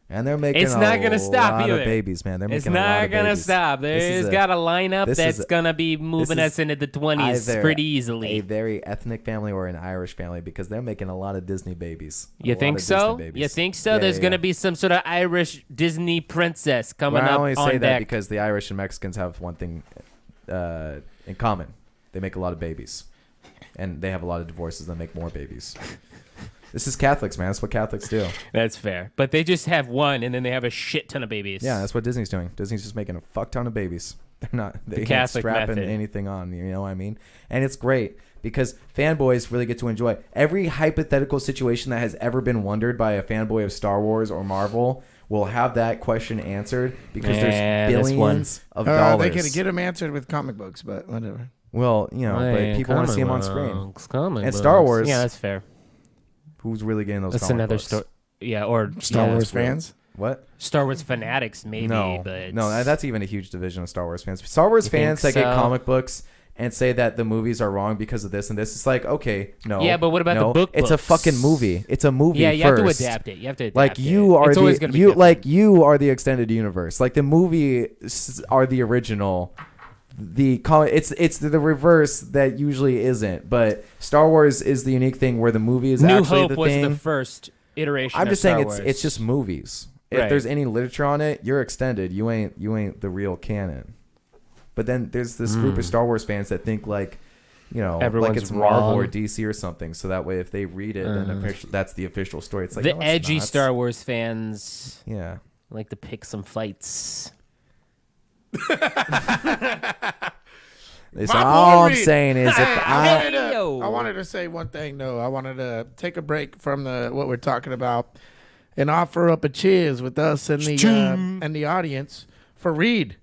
and they're making It's not a gonna stop lot either. of babies, man. They're It's making a lot not of gonna babies. stop. This is There's a- got a lineup this is that's a- gonna be moving this us into the 20s either pretty a easily. very ethnic family or an Irish family because they're making a lot of Disney babies. You think so? You think so? There's gonna be some sort of Irish Disney princess coming Well, I up only on say that deck. because the Irish and Mexicans have one thing in common. They make a lot of babies. And they have a lot of divorces that make more babies. This is Catholics, man. That's what Catholics do. That's fair. But they just have one, and then they have a shit ton of babies. Yeah, that's what Disney's doing. Disney's just making a fuck ton of babies. They're not they ain't Catholic strapping method. anything on, you know what I mean? And it's great because fanboys really get to enjoy every hypothetical situation that has ever been wondered by a fanboy of Star Wars or Marvel will have that question answered because Yeah, there's this one. billions of dollars. They could get them answered with comic books, but whatever. Well, but people want to see them on screen. And Star Wars. Yeah, that's fair. Who's really getting those That's comic another books? story. Yeah, or Star yeah, Wars fans. What? Star Wars fanatics, maybe. No, but no, that's even a huge division of Star Wars fans. Star Wars You think fans that get so? comic books and say that the movies are wrong because of this and this. It's like, okay, no. Yeah, but what about the no, book It's a books? fucking movie. It's a movie. Yeah, you first. have to adapt it. You have to adapt Like it. you are It's always the gonna be you different. like you are the extended universe. Like the movies are the original. It's the reverse that usually isn't. But Star Wars is the unique thing where the movie is New actually Hope the was thing. the first iteration. I'm of just Star saying Wars. it's just movies. If Right. there's any literature on it, you're extended. You ain't the real canon. But then there's this group of Star Wars fans that think like Everyone's like it's Marvel or wrong. DC or something. So that way, if they read it, then that's the official story. It's like the no, it's edgy not. Star Wars fans Yeah. like to pick some fights. So My all boy I'm Reed. saying is, Hey, I yo. wanted to say one thing. No, I wanted to take a break from what we're talking about and offer up a cheers with us and the audience for Reed.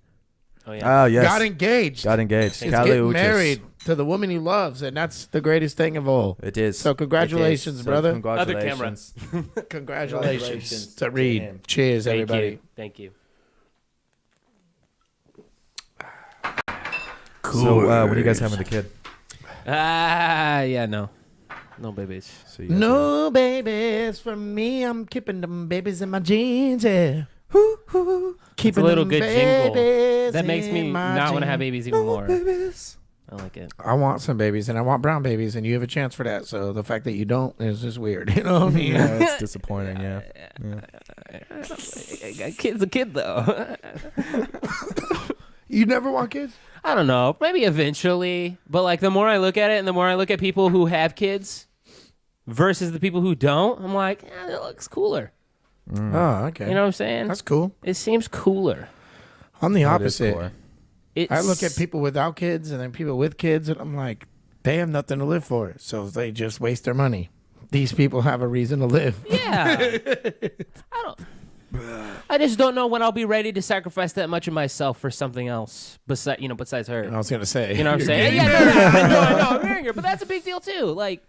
Oh yeah. oh yes, Got engaged. got engaged. He's Kali getting Uchis. married to the woman he loves, and that's the greatest thing of all. It is. So congratulations, It is. brother. Congratulations. Congratulations Congratulations to to Reed. him. Cheers, Thank everybody. you. Thank you. So, what do you guys have with the kid? Yeah, no babies. So you guys No babies for me. I'm keeping them babies in my jeans. Yeah. Keeping a little them good jingle. babies That makes me in my not want to have jeans. babies even more. babies. I like it. I want some babies, and I want brown babies, and you have a chance for that. So the fact that you don't is just weird. You know what I mean? Yeah, it's disappointing. Yeah. A kid's a kid though. You never want kids? I don't know. Maybe eventually, but like the more I look at it, and the more I look at people who have kids versus the people who don't, I'm like, it looks cooler. Oh, okay. You know what I'm saying? That's cool. It seems cooler. I'm the That is opposite. cooler. It's, I look at people without kids and then people with kids, and I'm like, they have nothing to live for, so they just waste their money. These people have a reason to live. Yeah. I just don't know when I'll be ready to sacrifice that much of myself for something else besides her. I was gonna say, You know what I'm saying? You're Yeah, I know, I'm hearing her, but that's a big deal too. Like,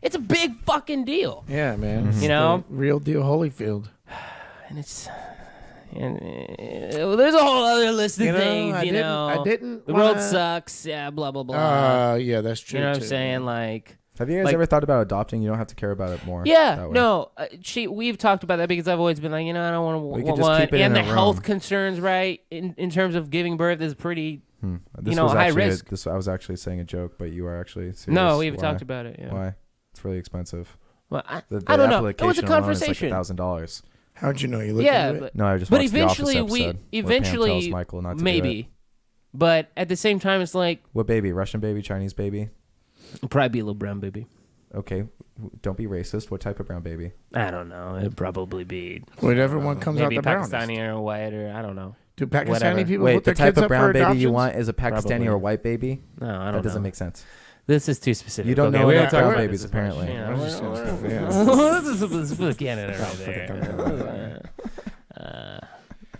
it's a big fucking deal. yeah, man. It's You know? the real deal, Holyfield. And there's a whole other list of You know, things, I didn't The world wanna- sucks. Yeah, blah, blah, blah. Yeah, that's true. you know what too. I'm saying? Like, Have you guys Like- ever thought about adopting? You don't have to care about it more. yeah, that way. no. We've talked about that because I've always been like, I don't want We to could just one. keep it And in the a health room. concerns, right, in terms of giving birth is pretty. This know, was high actually risk. I was actually saying a joke, but you are actually serious. No, we've Why? talked about it. Yeah. Why? It's really expensive. Well, The I don't know. It was a application alone is conversation. like $1,000. How'd you know? You looked Yeah, into it? but No, I just But watched eventually the Office we- episode where Pam eventually tells Michael not to do it. maybe. But at the same time, it's like What baby? Russian baby? Chinese baby? it'd probably be a little brown baby. Okay, don't be racist. What type of brown baby? I don't know. It'd probably be Whatever one comes maybe out the brownest. Pakistani or white or I don't know. Do Pakistani whatever. people Wait, put the their type kids of up brown for baby you adoptions? want is a Pakistani Probably. or white baby? No, I don't That doesn't know. make sense. This is too specific. You don't Okay, know we enough don't talk brown about babies, this as much. apparently. Yeah, We're just we're- gonna- This is Canada right there.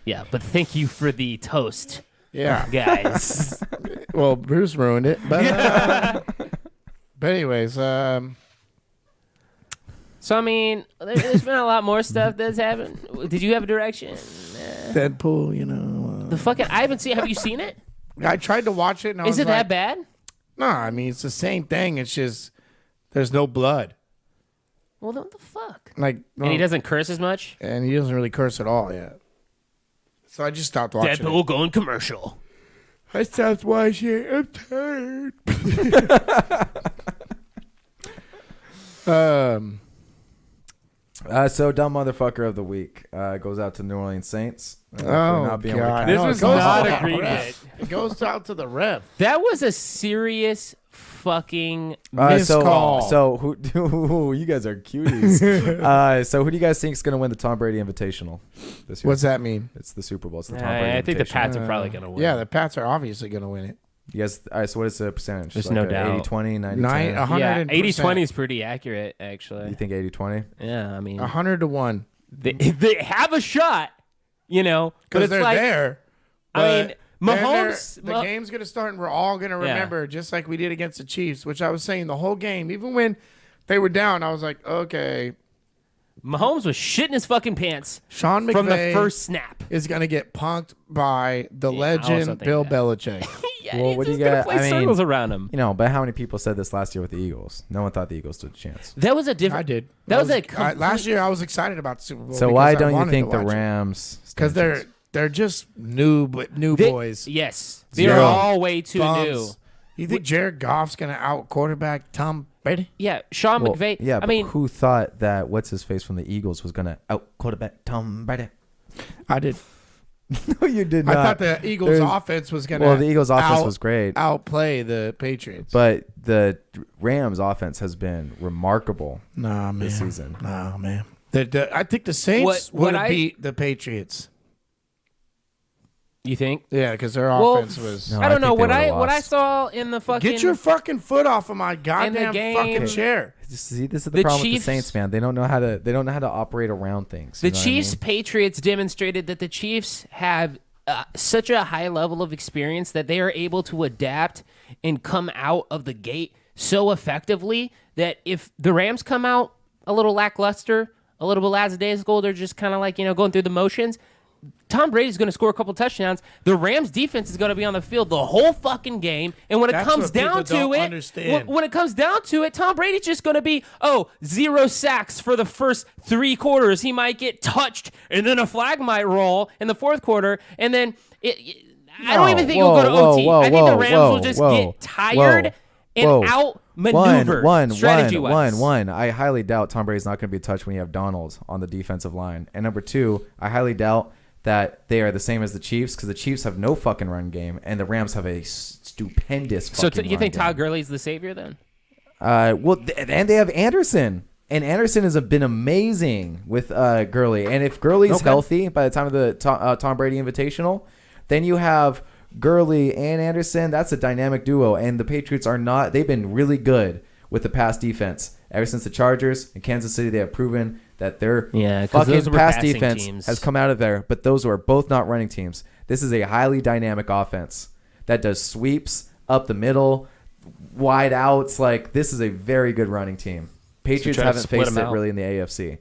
Yeah, but thank you for the toast, Yeah. guys. Well, Bruce ruined it, but but anyways, So I mean, there's been a lot more stuff that's happened. Did you have a direction? Deadpool, you know. The fucking I haven't seen. Have you seen it? I tried to watch it, and I Is was it like, that bad? No, I mean it's the same thing. It's just there's no blood. Well, then what the fuck? Like, And he doesn't curse as much. and he doesn't really curse at all yet. So I just stopped watching. Deadpool going commercial. I stopped watching. I'm tired. So dumb motherfucker of the week goes out to New Orleans Saints. For Oh, not being able to God. catch This the was ball. not a a green ref. It goes out to the ref. That was a serious fucking. Missed call. So who? You guys are cuties. So who do you guys think is going to win the Tom Brady Invitational this year? What's that mean? It's the Super Bowl. It's the Tom Brady I think the Invitational. Pats are probably gonna win. Yeah, the Pats are obviously going to win it. You guys. All right. So what is the percentage? There's no doubt. 80-20, 90-10? 100%. 80-20 is pretty accurate, actually. You think 80-20? Yeah, I mean, 100-1 they have a shot, but because it's they're like, there. I mean, but then Mahomes. the game's going to start, and we're all going to Yeah. remember, just like we did against the Chiefs, which I was saying the whole game, even when they were down, I was like, okay, Mahomes was shitting his fucking pants Sean McVay from the first snap. is going to get punked by the Yeah, I also legend think Bill that. Belichick. Yeah, Well, he's what do just you gonna got? play I mean- circles around him. But how many people said this last year with the Eagles? No one thought the Eagles stood a chance. That was a different. I did. That was a last complete- year. I was excited about the Super Bowl. So because why I don't you wanted think to the watch it. Rams? Because stand they're just new They- boys. Yes, they're Zero. all way too Bums. new. You think Jared Goff's gonna out quarterback Tom Brady? Yeah, Sean Well, McVay. Yeah, I but mean, who thought that what's his face from the Eagles was gonna out quarterback Tom Brady? I did. No, you did I not. thought the Eagles' There's- offense was gonna. Well, the Eagles' offense out- was great, outplay the Patriots. but the Rams' offense has been remarkable nah, man. this season. Nah, man. I think the Saints What would have I- beat the Patriots. You think? Yeah, because their Well, offense was. No, I don't know think they what would've I lost. saw in the fucking. Get your fucking foot off of my goddamn game- fucking chair. See, this is The the problem with Chiefs- the Saints, man. They don't know how to operate around things. The You know what I Chiefs mean? Patriots demonstrated that the Chiefs have such a high level of experience that they are able to adapt and come out of the gate so effectively that if the Rams come out a little lackluster, a little bit lackadaisical, they're just kind of like, going through the motions. Tom Brady's going to score a couple touchdowns. The Rams defense is going to be on the field the whole fucking game. And when it That's comes what people down to don't it, understand. when it comes down to it, Tom Brady's just going to be 0 sacks for the first 3 quarters. He might get touched, and then a flag might roll in the fourth quarter, and then I don't even think he'll go to OT. I think the Rams will just get tired and outmaneuver strategy-wise. One. I highly doubt Tom Brady's not going to be touched when you have Donald on the defensive line. And number 2, I highly doubt that they are the same as the Chiefs because the Chiefs have no fucking run game and the Rams have a stupendous fucking So you run think game. Todd Gurley's the savior then? And they have Anderson. And Anderson has been amazing with Gurley. And if Gurley's healthy by the time of the Tom Brady Invitational, then you have Gurley and Anderson. That's a dynamic duo. And the Patriots are not – they've been really good with the pass defense. Ever since the Chargers in Kansas City, they have proven that their 'cause fucking those were pass passing defense teams. has come out of there. But those were both not running teams. This is a highly dynamic offense that does sweeps up the middle, wide outs. Like, this is a very good running team. Patriots try to haven't split faced them it out. really in the AFC.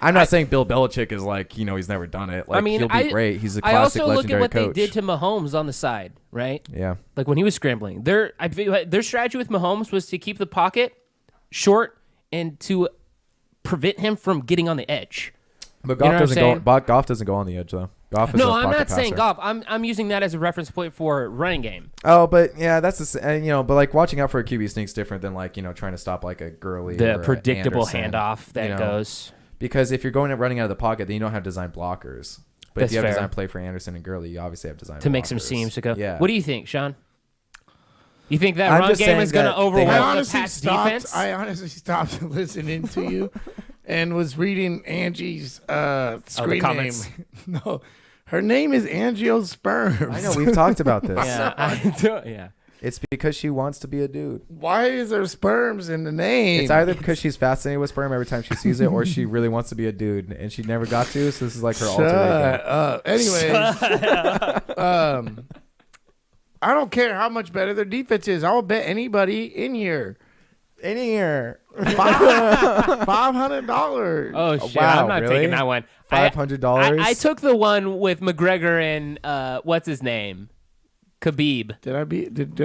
I'm not saying Bill Belichick is like, he's never done it. Like, he'll be great. He's a I classic also look legendary at what coach. they did to Mahomes on the side, right? Yeah. Like when he was scrambling. Their strategy with Mahomes was to keep the pocket short and to prevent him from getting on the edge. But know what I'm Goff doesn't go on the edge though. Goff is No, a I'm pocket not saying passer. golf. I'm using that as a reference point for running game. Oh, but yeah, that's but like watching out for a QB sneak's different than like trying to stop like a Gurley. The or a predictable Anderson, handoff that goes. Because if you're going and running out of the pocket, then you don't have design blockers. But That's if you have fair. design play for Anderson and Gurley, you obviously have design To make some blockers. seams to go. Yeah. What do you think, Sean? You think that I'm run just game saying is going to that they overwhelm have- the pass defense? I honestly stopped listening to you, and was reading Angie's screen name. comments. No, her name is Angiosperms. I know we've talked about this. Yeah, I do. Yeah. It's because she wants to be a dude. Why is there sperms in the name? It's either because she's fascinated with sperm every time she sees it, or she really wants to be a dude and she never got to. So this is like her alter ego. Shut up. Anyways, I don't care how much better their defense is. I'll bet anybody in here. $500. Oh shit! wow, I'm not really? taking that one. $500? I took the one with McGregor and what's his name, Khabib. Did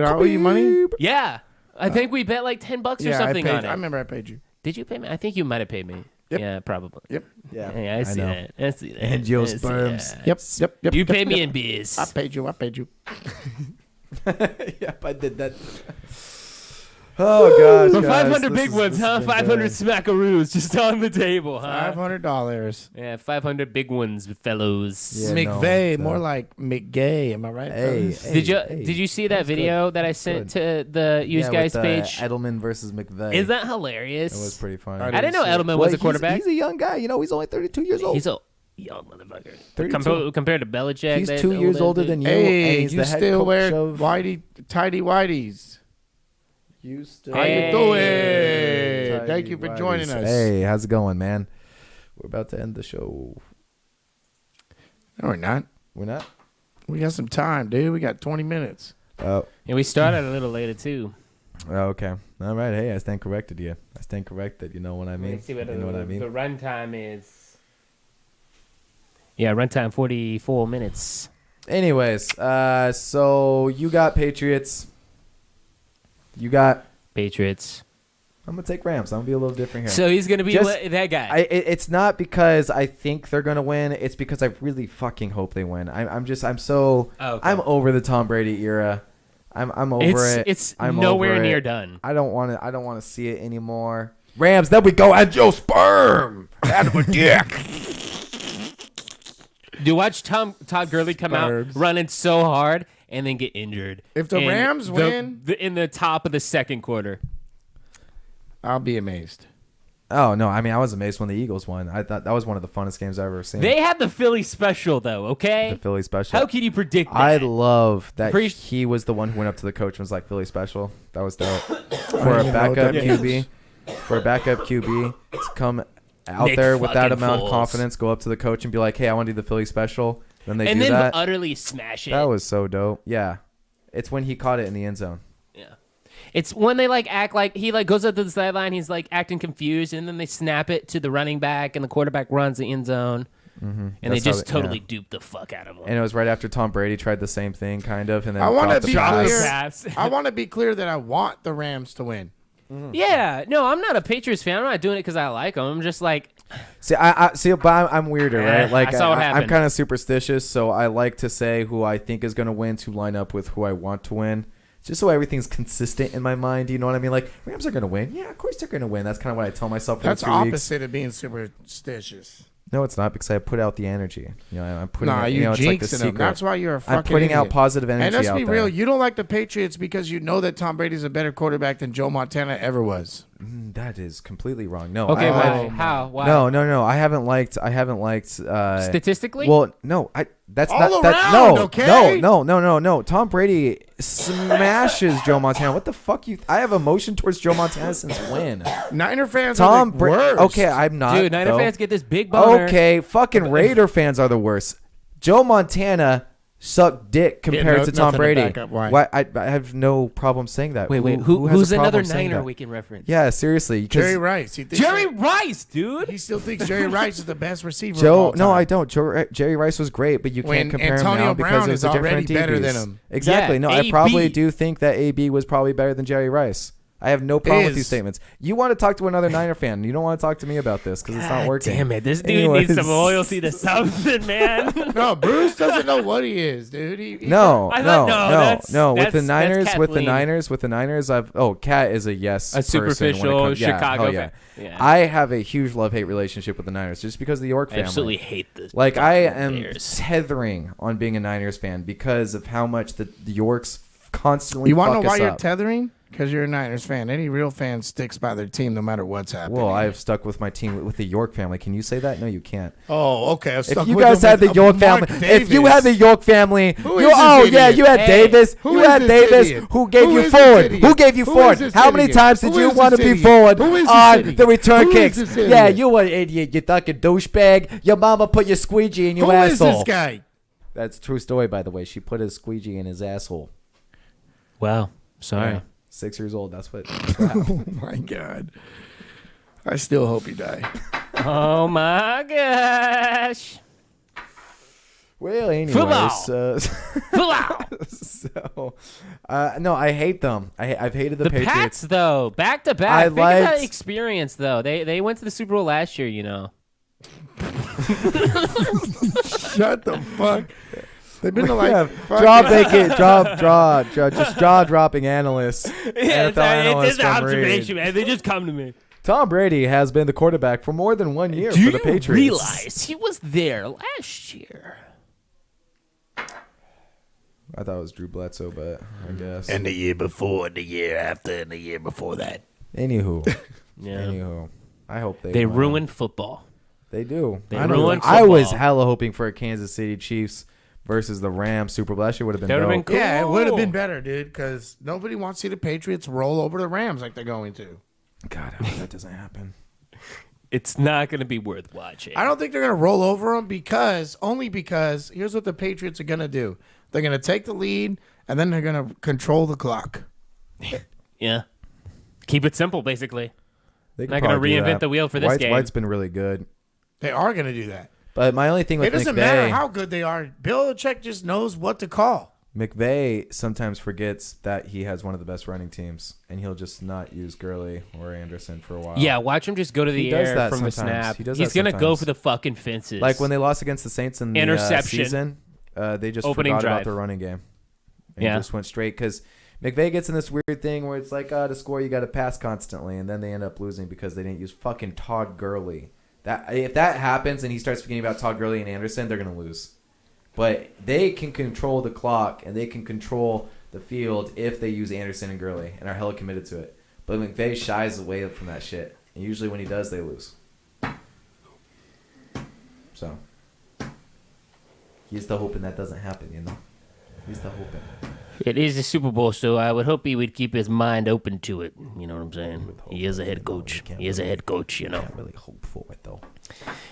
I owe you money? Yeah, I think we bet like $10 or Yeah, something I paid. on it. I remember I paid you. Did you pay me? I think you might have paid me. Yep. Yeah, probably. Yep. Yeah, I see know. that. I see that. Angiosperms. I see that. Yep. You yep, pay yep, me yep. in beers. I paid you. Yep, I did that. Oh gosh, For guys, 500 this big is- ones, this huh? has been 500 good. smackaroos just on the table, huh? $500. Yeah, 500 big ones, fellows. Yeah, McVeigh, no, more like McGay. Am I right? Hey, fellas? Did you see that video that I sent to the Use Guys with, page? Edelman versus McVeigh. Is that hilarious? It was pretty funny. I I didn't know Edelman was a quarterback. He's a young guy. He's only 32 years old. He's a young motherfucker. 32. Compared to Belichick, He's that 2 years old older ass than dude. you. and Hey, he's you the head still coach wear of- tidy whities? You still How Hey. you doing? Thank you for joining us. Hey, how's it going, man? We're about to end the show. No, we're not. We're not? We got some time, dude. We got 20 minutes. Oh, And we started a little later too. okay. All right. Hey, I stand corrected. You. I stand corrected. You know what I mean? Let's see what you know what I mean? the runtime is. Yeah, runtime 44 minutes. Anyways, so you got Patriots. You got. Patriots. I'm gonna take Rams. I'm gonna be a little different here. So he's gonna be Just- that guy. It's not because I think they're gonna win. It's because I really fucking hope they win. I'm so Oh, okay. I'm over the Tom Brady era. I'm over it. It's I'm nowhere over near it. done. I don't want to see it anymore. Rams. There we go. And Joe Sperm. Out of a dick. Do you watch Todd Gurley come out Spurs. running so hard and then get injured? If the And Rams win- in the top of the second quarter. I'll be amazed. Oh no, I mean I was amazed when the Eagles won. I thought that was one of the funnest games I've ever seen. They had the Philly special though. Okay. The Philly special. How can you predict that? I love that Pre- he was the one who went up to the coach and was like, Philly special. That was dope. For a even know what backup that means. QB, for a backup QB to come out Nick there with that fucking amount Foles. of confidence, go up to the coach and be like, hey, I want to do the Philly special. Then they and do then that. utterly smash it. That was so dope. Yeah. It's when he caught it in the end zone. Yeah. It's when they like act like he like goes up to the sideline, he's like acting confused, and then they snap it to the running back, and the quarterback runs the end zone, and they That's how just they- totally yeah. dupe the fuck out of him. And it was right after Tom Brady tried the same thing, kind of, and then I want caught to the be pass. clear. Pass. I want to be clear that I want the Rams to win. Yeah, no, I'm not a Patriots fan. I'm not doing it because I like them. I'm just like, See, I see, but I'm weirder, right? Like, I saw what I'm happened. kind of superstitious, so I like to say who I think is going to win to line up with who I want to win, just so everything's consistent in my mind. You know what I mean? Like, Rams are going to win. Yeah, of course they're going to win. That's kind of what I tell myself for That's the 2 weeks. opposite of being superstitious. No, it's not, because I put out the energy. You know, I'm putting. Nah, it, you know, it's like the jinxing them. secret. That's why you're a fucking I'm putting out idiot. positive energy. And let's out be there. real, you don't like the Patriots because you know that Tom Brady's a better quarterback than Joe Montana ever was. That is completely wrong. No. okay, I, why? How? Why? No. I haven't liked. Statistically? Well, no. That's All not. That, around, no, okay? no. Tom Brady smashes Joe Montana. What the fuck you? I have emotion towards Joe Montana since when? Niner fans Tom are the Brady. worst. Okay, I'm not. Dude, Niner though. fans get this big boner. Okay, fucking Raider fans are the worst. Joe Montana sucked dick compared no- to Tom nothing to Brady. back up why. I have no problem saying that. Wait, has who's a problem another saying Niner that? we can reference? Yeah, seriously. 'cause Jerry Rice. He thinks Jerry that- Rice, dude. He still thinks Jerry Rice is the best receiver. of Joe, all no, time. I don't. Jerry Rice was great, but you When can't compare Antonio him now because Brown it's is a already different better DBs. than him. Exactly. Yeah, No, I AB. probably do think that AB was probably better than Jerry Rice. I have no problem with Is. these statements. You want to talk to another Niner fan. You don't want to talk to me about this because it's not God working. damn it, this dude Anyways. needs some loyalty to something, man. No, Bruce doesn't know what he is, dude. He No, I no, thought- no, no, that's- no. With the that's Niners, with the Kathleen. Niners, Cat is a yes. A person when it superficial comes- yeah, Chicago hell yeah. fan. Yeah. I have a huge love-hate relationship with the Niners just because of the York I family. absolutely hate this. Like I fucking am Bears. tethering on being a Niners fan because of how much the Yorks constantly You want to fuck know why us you're up. tethering? Because you're a Niners fan. Any real fan sticks by their team no matter what's happening. Well, I've stuck with my team with the York family. Can you say that? No, you can't. Oh, okay. If you guys had the York family, if you had the York family, Who you is this yeah, idiot? you had Hey, Davis. who You is had this Davis. idiot? Who gave Who you is this forward? idiot? Who gave you Who forward? is this How many idiot? times did Who you is want to this be idiot? forward Who is this on idiot? the return Who is kicks? this Yeah, idiot? you an idiot. You fucking douchebag. Your mama put your squeegee in your Who is asshole. this guy? That's a true story, by the way. She put a squeegee in his asshole. Wow. Sorry. Yeah. 6 years old. That's what. Oh my God. I still hope he die. Oh my gosh. Well, anyways, Football. Football. so no, I hate them. I've hated the The Patriots. Pats, though, back to back. I Think of that liked- experience, though. They went to the Super Bowl last year, you know. Shut the fuck. They've been to like Yeah, fucking- just jaw dropping analysts. NFL analysts from Reed. man. They just come to me. Tom Brady has been the quarterback for more than 1 year for the Patriots. realize he was there last year? I thought it was Drew Bledsoe, but I guess. And the year before, and the year after, and the year before that. Anywho, Yeah. anywho, I hope They win. ruined football. They do. They I know. ruined I was football. hella hoping for a Kansas City Chiefs versus the Rams Super Bowl. That shit would have been That dope. would've been cool. Yeah, it would have been better, dude, because nobody wants to see the Patriots roll over the Rams like they're going to. God, I hope that doesn't happen. It's not going to be worth watching. I don't think they're going to roll over them only because here's what the Patriots are going to do. They're going to take the lead, and then they're going to control the clock. Yeah. Keep it simple, basically. They could Not gonna probably do reinvent that. the wheel for this game. White's been really good. They are going to do that. But my only thing with It doesn't McVay, matter how good they are. Belichick just knows what to call. McVay sometimes forgets that he has one of the best running teams, and he'll just not use Gurley or Anderson for a while. Yeah, watch him just go to the He does air that from the sometimes. snap. He does He's that going to go sometimes. for the fucking fences. Like when they lost against the Saints in the Interception. season, they just Opening forgot drive. about their running game. And Yeah. just went straight because McVay gets in this weird thing where it's like, to score you got to pass constantly, and then they end up losing because they didn't use fucking Todd Gurley. That if that happens and he starts forgetting about Todd Gurley and Anderson, they're gonna lose. But they can control the clock and they can control the field if they use Anderson and Gurley and are hella committed to it. But McVay shies away from that shit. And usually when he does, they lose. So he's still hoping that doesn't happen, you know? He's still hoping. It is the Super Bowl, so I would hope he would keep his mind open to it. You know what I'm saying? Would hope. He is a head coach. Can't He is a really- head coach, you know. Can't really hope for it, though.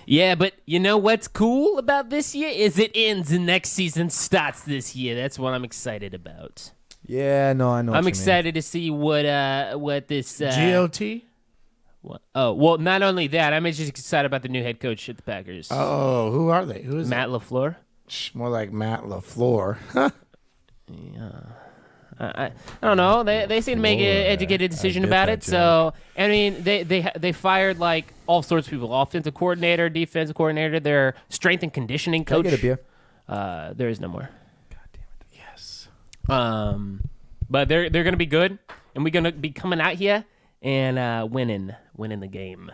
Yeah, but you know what's cool about this year is it ends and next season starts this year. That's what I'm excited about. Yeah, no, I know. what I'm you excited to see what this GOT. what, oh, well, not only that, I'm just excited about the new head coach at the Packers. Oh, who are they? Who is Matt LaFleur. it? More like Matt LaFleur. I don't know. They seem to make an educated decision get about that it. So I mean, they fired like all sorts of people: offensive coordinator, defensive coordinator, their strength and conditioning Can I coach. get a beer? There is no more. God damn it. Yes. But they're gonna be good, and we're gonna be coming out here and winning the game.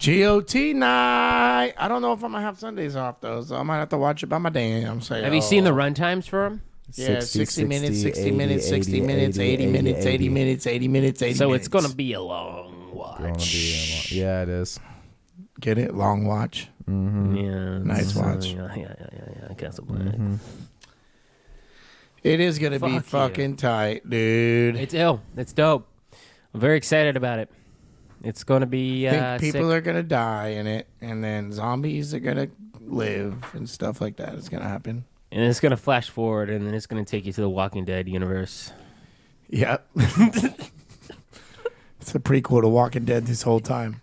GOT night. I don't know if I'm gonna have Sundays off though, so I might have to watch it by my damn self. Have you seen the run times for them? Yeah, 60 minutes, 60 minutes, 60 minutes, 80 minutes, 80 minutes, 80 minutes, 80 So minutes. it's gonna be a long watch. Yeah, it is. Get it? Long watch. Mm-hmm. Yeah, Nice watch. Yeah. Casablanca. It is gonna be Fuck yeah. fucking tight, dude. It's ill. It's dope. I'm very excited about it. It's gonna be. I think people sick. are gonna die in it, and then zombies are gonna live and stuff like that. It's gonna happen. And it's gonna flash forward, and then it's gonna take you to the Walking Dead universe. Yep. It's a prequel to Walking Dead this whole time.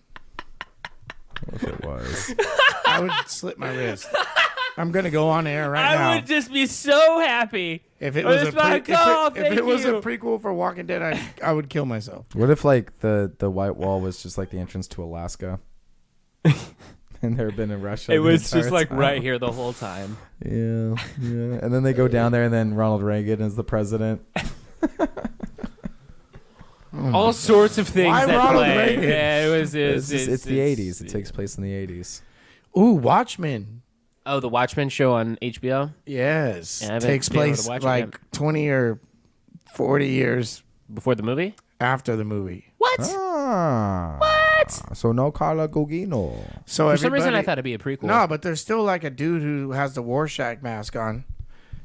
If it was. I would slit my wrist. I'm gonna go on air right now. I would just be so happy. If it Oh, was it's a my call, if thank it was you. a prequel for Walking Dead, I would kill myself. What if like the white wall was just like the entrance to Alaska? And they've been in Russia. It the was just entire like time? right here the whole time. Yeah, yeah. And then they go down there, and then Ronald Reagan is the president. All sorts of things Why that Ronald play. Reagan? Yeah, it was. It's the 80s. It takes place in the 80s. Ooh, Watchmen. Oh, the Watchmen show on HBO Yes, Yeah, I haven't takes been able to place watch it like yet. 20 or 40 years before the movie. after the movie. What? Ah. What? So no Carla Gugino. So For some reason, I everybody- thought it'd be a prequel. No, but there's still like a dude who has the Rorschach mask on,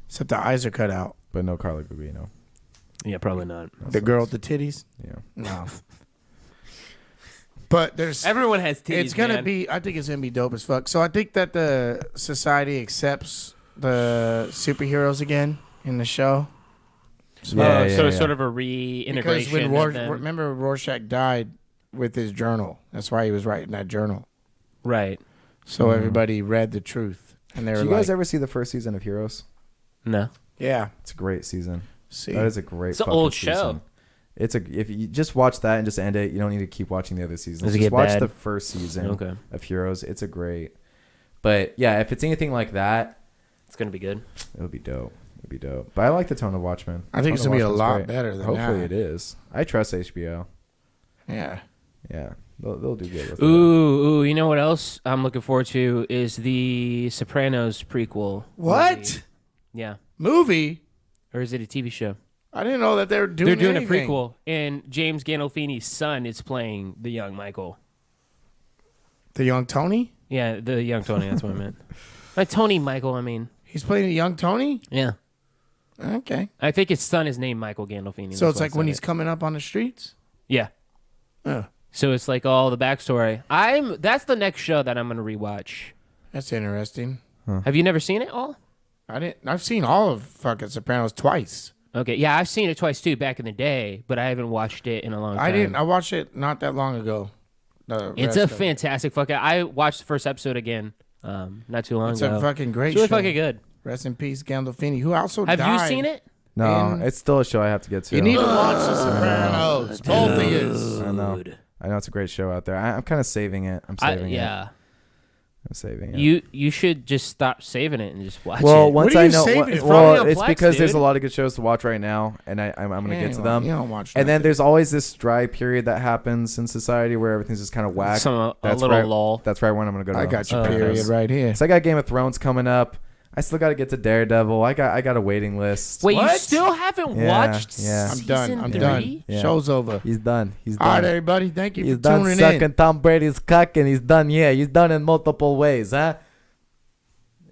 except the eyes are cut out. But no Carla Gugino. Yeah, probably not. The girl with the titties? Yeah. No. But there's Everyone has titties. it's gonna man. be. I think it's gonna be dope as fuck. So I think that the society accepts the superheroes again in the show. Yeah, so it's yeah. sort of a Because reintegration. when of them. remember Rorschach died with his journal. That's why he was writing that journal. Right. So everybody read the truth, and they were Did you like, guys ever see the first season of Heroes? No. "Yeah, It's a great season. see, That is a great. It's an fucking old season. show. It's if you just watch that and just end it, you don't need to keep watching the other seasons. Does it Just get watch bad? the first season Okay. of Heroes. It's a great. But yeah, if it's anything like that, It's gonna be good. it'll be dope. It'll be dope. But I like the tone of Watchmen. I think it's Tone gonna be of a Watchmen's lot great. better than Hopefully that." it is. I trust HBO. yeah." Yeah, they'll do good with it. Ooh, you know what else I'm looking forward to is the Sopranos prequel. What movie. Yeah. movie? Or is it a TV show? I didn't know that they're doing. They're doing anything. a prequel, and James Gandolfini's son is playing the young Michael. The young Tony. Yeah, the young Tony. That's what I meant. Like Tony Michael. I mean, He's playing the young Tony. yeah. Okay, I think his son is named Michael Gandolfini. so That's it's why I like when said he's it. coming up on the streets. Yeah. Oh, So it's like all the backstory. That's the next show that I'm gonna rewatch. that's interesting. Have you never seen it all? I've seen all of fucking Sopranos twice. Okay, yeah, I've seen it twice too back in the day, but I haven't watched it in a long time. I didn't. I watched it not that long ago. The It's rest a of it. fantastic fucking. I watched the first episode again, not too long It's ago. a fucking great It's really show. fucking good. Rest in peace, Gandolfini, who also Have died. you seen it? No, And- it's still a show I have to get to. You need to watch The Sopranos. Both of you. I know. I know it's a great show out there. I'm kind of saving it. I'm saving it. Yeah, I'm saving it. you should just stop saving it and just watch Well, it. once are I you know, saving it for? Probably well, on it's Plex, because there's a dude. lot of good shows to watch right now, and I'm gonna get to them. You don't watch And then nothing. there's always this dry period that happens in society where everything's just kind of whack. A That's little right. lull. That's right when I'm gonna go to. I got your Okay. period right here. So I got Game of Thrones coming up. I still got to get to Daredevil. I got a waiting list. Wait, you What? still haven't Yeah, watched? yeah. I'm done. season I'm three? done. Yeah. Show's over. He's done. He's All right, done. everybody. Thank you He's for done tuning sucking in. Tom Brady's cock, and he's done. Yeah, he's done in multiple ways, huh?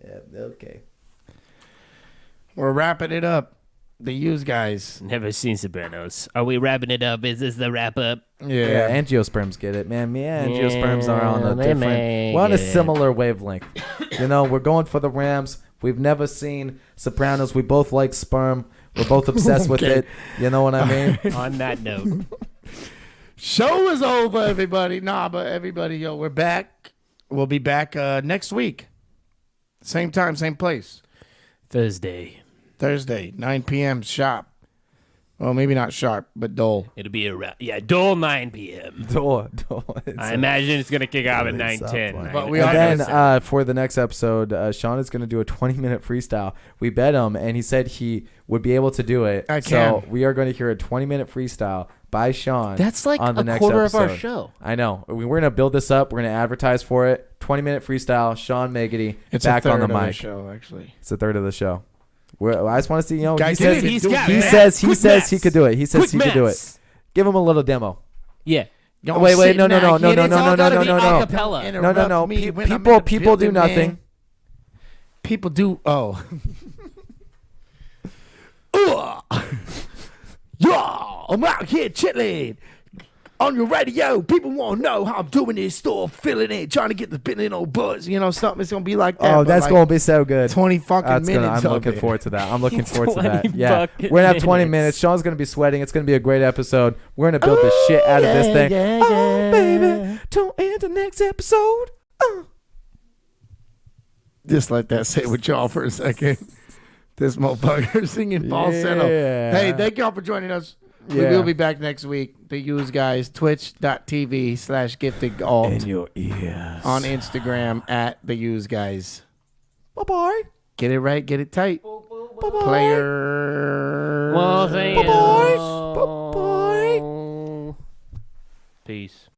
Yeah. Okay. We're wrapping it up. The Use Guys. Never seen Sopranos. Are we wrapping it up? Is this the wrap up? Yeah, angiosperms get it, man. Me and angiosperms are on a Yeah, they different. make We're on a it. similar wavelength. We're going for the Rams. We've never seen Sopranos. We both like sperm. We're both obsessed with Okay. it. You know what I mean? On that note, Show is over, everybody. Nah, but everybody, yo, we're back. We'll be back next week. Same time, same place. Thursday, 9 p.m. sharp. Well, maybe not sharp, but dull. it'll be around dull 9 p.m. Door. I imagine it's gonna kick off at 9:10. But we And are then gonna for the next episode, Sean is going to do a 20-minute freestyle. We bet him, and he said he would be able to do it. I So can. we are going to hear a 20-minute freestyle by Sean. That's like on the a next quarter of our episode. show. I know. We're going to build this up. We're going to advertise for it. 20-minute freestyle. Sean Megedy It's back a third on the of mic. the show, actually. It's a third of the show. I just want to see, Guys, he says, dude, he's do got it. it. he Quick says he maths. could do it. He says Quick he could do it. maths. Give him a little demo. Yeah. Y'all Wait, sit no, no, back no, no, here. no, It's no, all no, gotta no, be no, no. acapella. Don't No, no, interrupt no. me when I'm in the People do building, man. nothing. People do. Oh. Yo, I'm out here chilling on your radio. People want to know how I'm doing this store, feeling it, trying to get the billion old buzz. You know, something. It's gonna be like that. Oh, but that's like going to be so good. 20 fucking That's minutes. I'm of looking it. forward to that. I'm looking forward to 20 that. Yeah, fucking we're gonna have 20 minutes. minutes. Sean's gonna be sweating. It's gonna be a great episode. We're gonna build the shit out of this thing. Oh, baby, don't end the next episode. Just let that sit with y'all for a second. This motherfucker singing falsetto. Yeah. Hey, thank y'all for joining us. We Yeah. will be back next week. The Use Guys, twitch.tv/gifted your ears. on Instagram at The Use Guys. Bye bye. Get it right, get it tight. Bye bye. Well, thank Bye-bye. you. Bye bye. Peace.